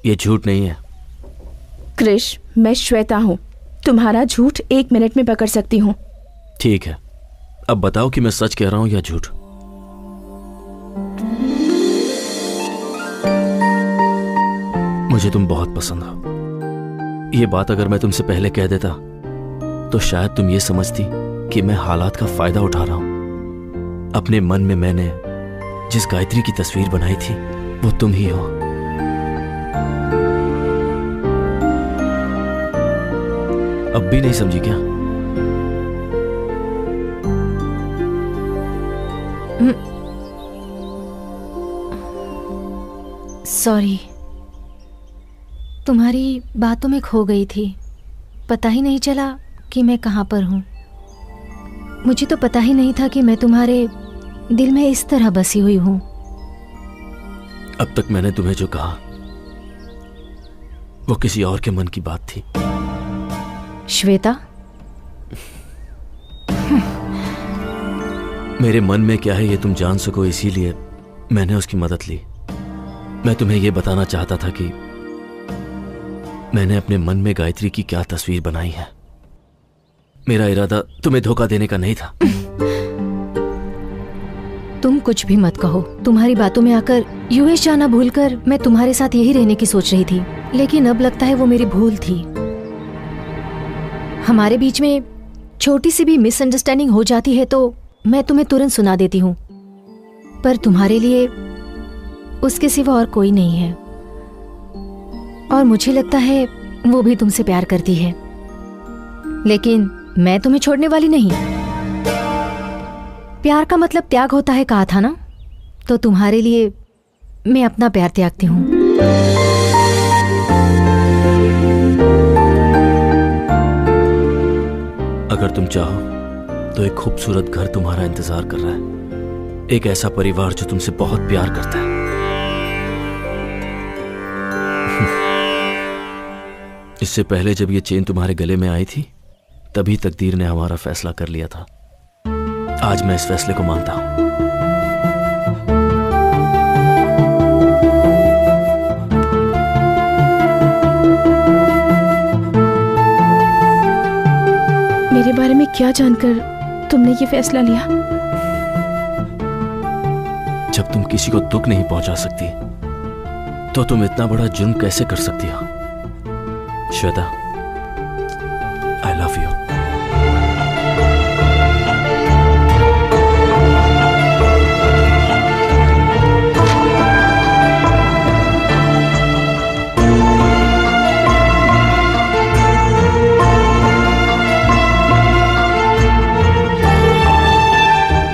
ये झूठ नहीं है कृष, मैं श्वेता हूँ। तुम्हारा झूठ 1 मिनट में पकड़ सकती हूँ। ठीक है, अब बताओ कि मैं सच कह रहा हूँ या झूठ। मुझे तुम बहुत पसंद हो। ये बात अगर मैं तुमसे पहले कह देता तो शायद तुम ये समझती कि मैं हालात का फायदा उठा रहा हूं। अपने मन में मैंने जिस गायत्री की तस्वीर बनाई थी वो तुम ही हो। अब भी नहीं समझी क्या? सॉरी, तुम्हारी बातों में खो गई थी। पता ही नहीं चला कि मैं कहाँ पर हूँ। मुझे तो पता ही नहीं था कि मैं तुम्हारे दिल में इस तरह बसी हुई हूँ। अब तक मैंने तुम्हें जो कहा वो किसी और के मन की बात थी। श्वेता, मेरे मन में क्या है ये तुम जान सको, इसीलिए मैंने उसकी मदद ली। मैं तुम्हें ये बताना चाहता था कि मैंने अपने मन में गायत्री की क्या तस्वीर बनाई है। मेरा इरादा तुम्हें धोखा देने का नहीं था। तुम कुछ भी मत कहो। तुम्हारी बातों में आकर यूएस जाना भूलकर मैं तुम्हारे साथ यही रहने की सोच रही थी, लेकिन अब लगता है वो मेरी भूल थी। हमारे बीच में छोटी सी भी मिसअंडरस्टैंडिंग हो जाती है तो मैं तुम्हें तुरंत सुना देती हूँ, पर तुम्हारे लिए उसके सिवा और कोई नहीं है। और मुझे लगता है वो भी तुमसे प्यार करती है, लेकिन मैं तुम्हें छोड़ने वाली नहीं। प्यार का मतलब त्याग होता है कहा था ना, तो तुम्हारे लिए मैं अपना प्यार त्यागती हूँ। अगर तुम चाहो तो एक खूबसूरत घर तुम्हारा इंतजार कर रहा है, एक ऐसा परिवार जो तुमसे बहुत प्यार करता है। इससे पहले जब ये चेन तुम्हारे गले में आई थी तभी तकदीर ने हमारा फैसला कर लिया था। आज मैं इस फैसले को मानता हूं। मेरे बारे में क्या जानकर तुमने ये फैसला लिया? जब तुम किसी को दुख नहीं पहुंचा सकती तो तुम इतना बड़ा जुर्म कैसे कर सकती हो? श्वेता, आई लव यू।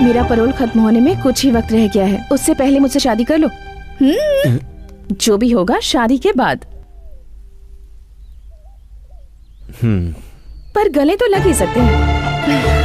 मेरा पैरोल खत्म होने में कुछ ही वक्त रह गया है, उससे पहले मुझसे शादी कर लो। जो भी होगा शादी के बाद। पर गले तो लग ही सकते हैं।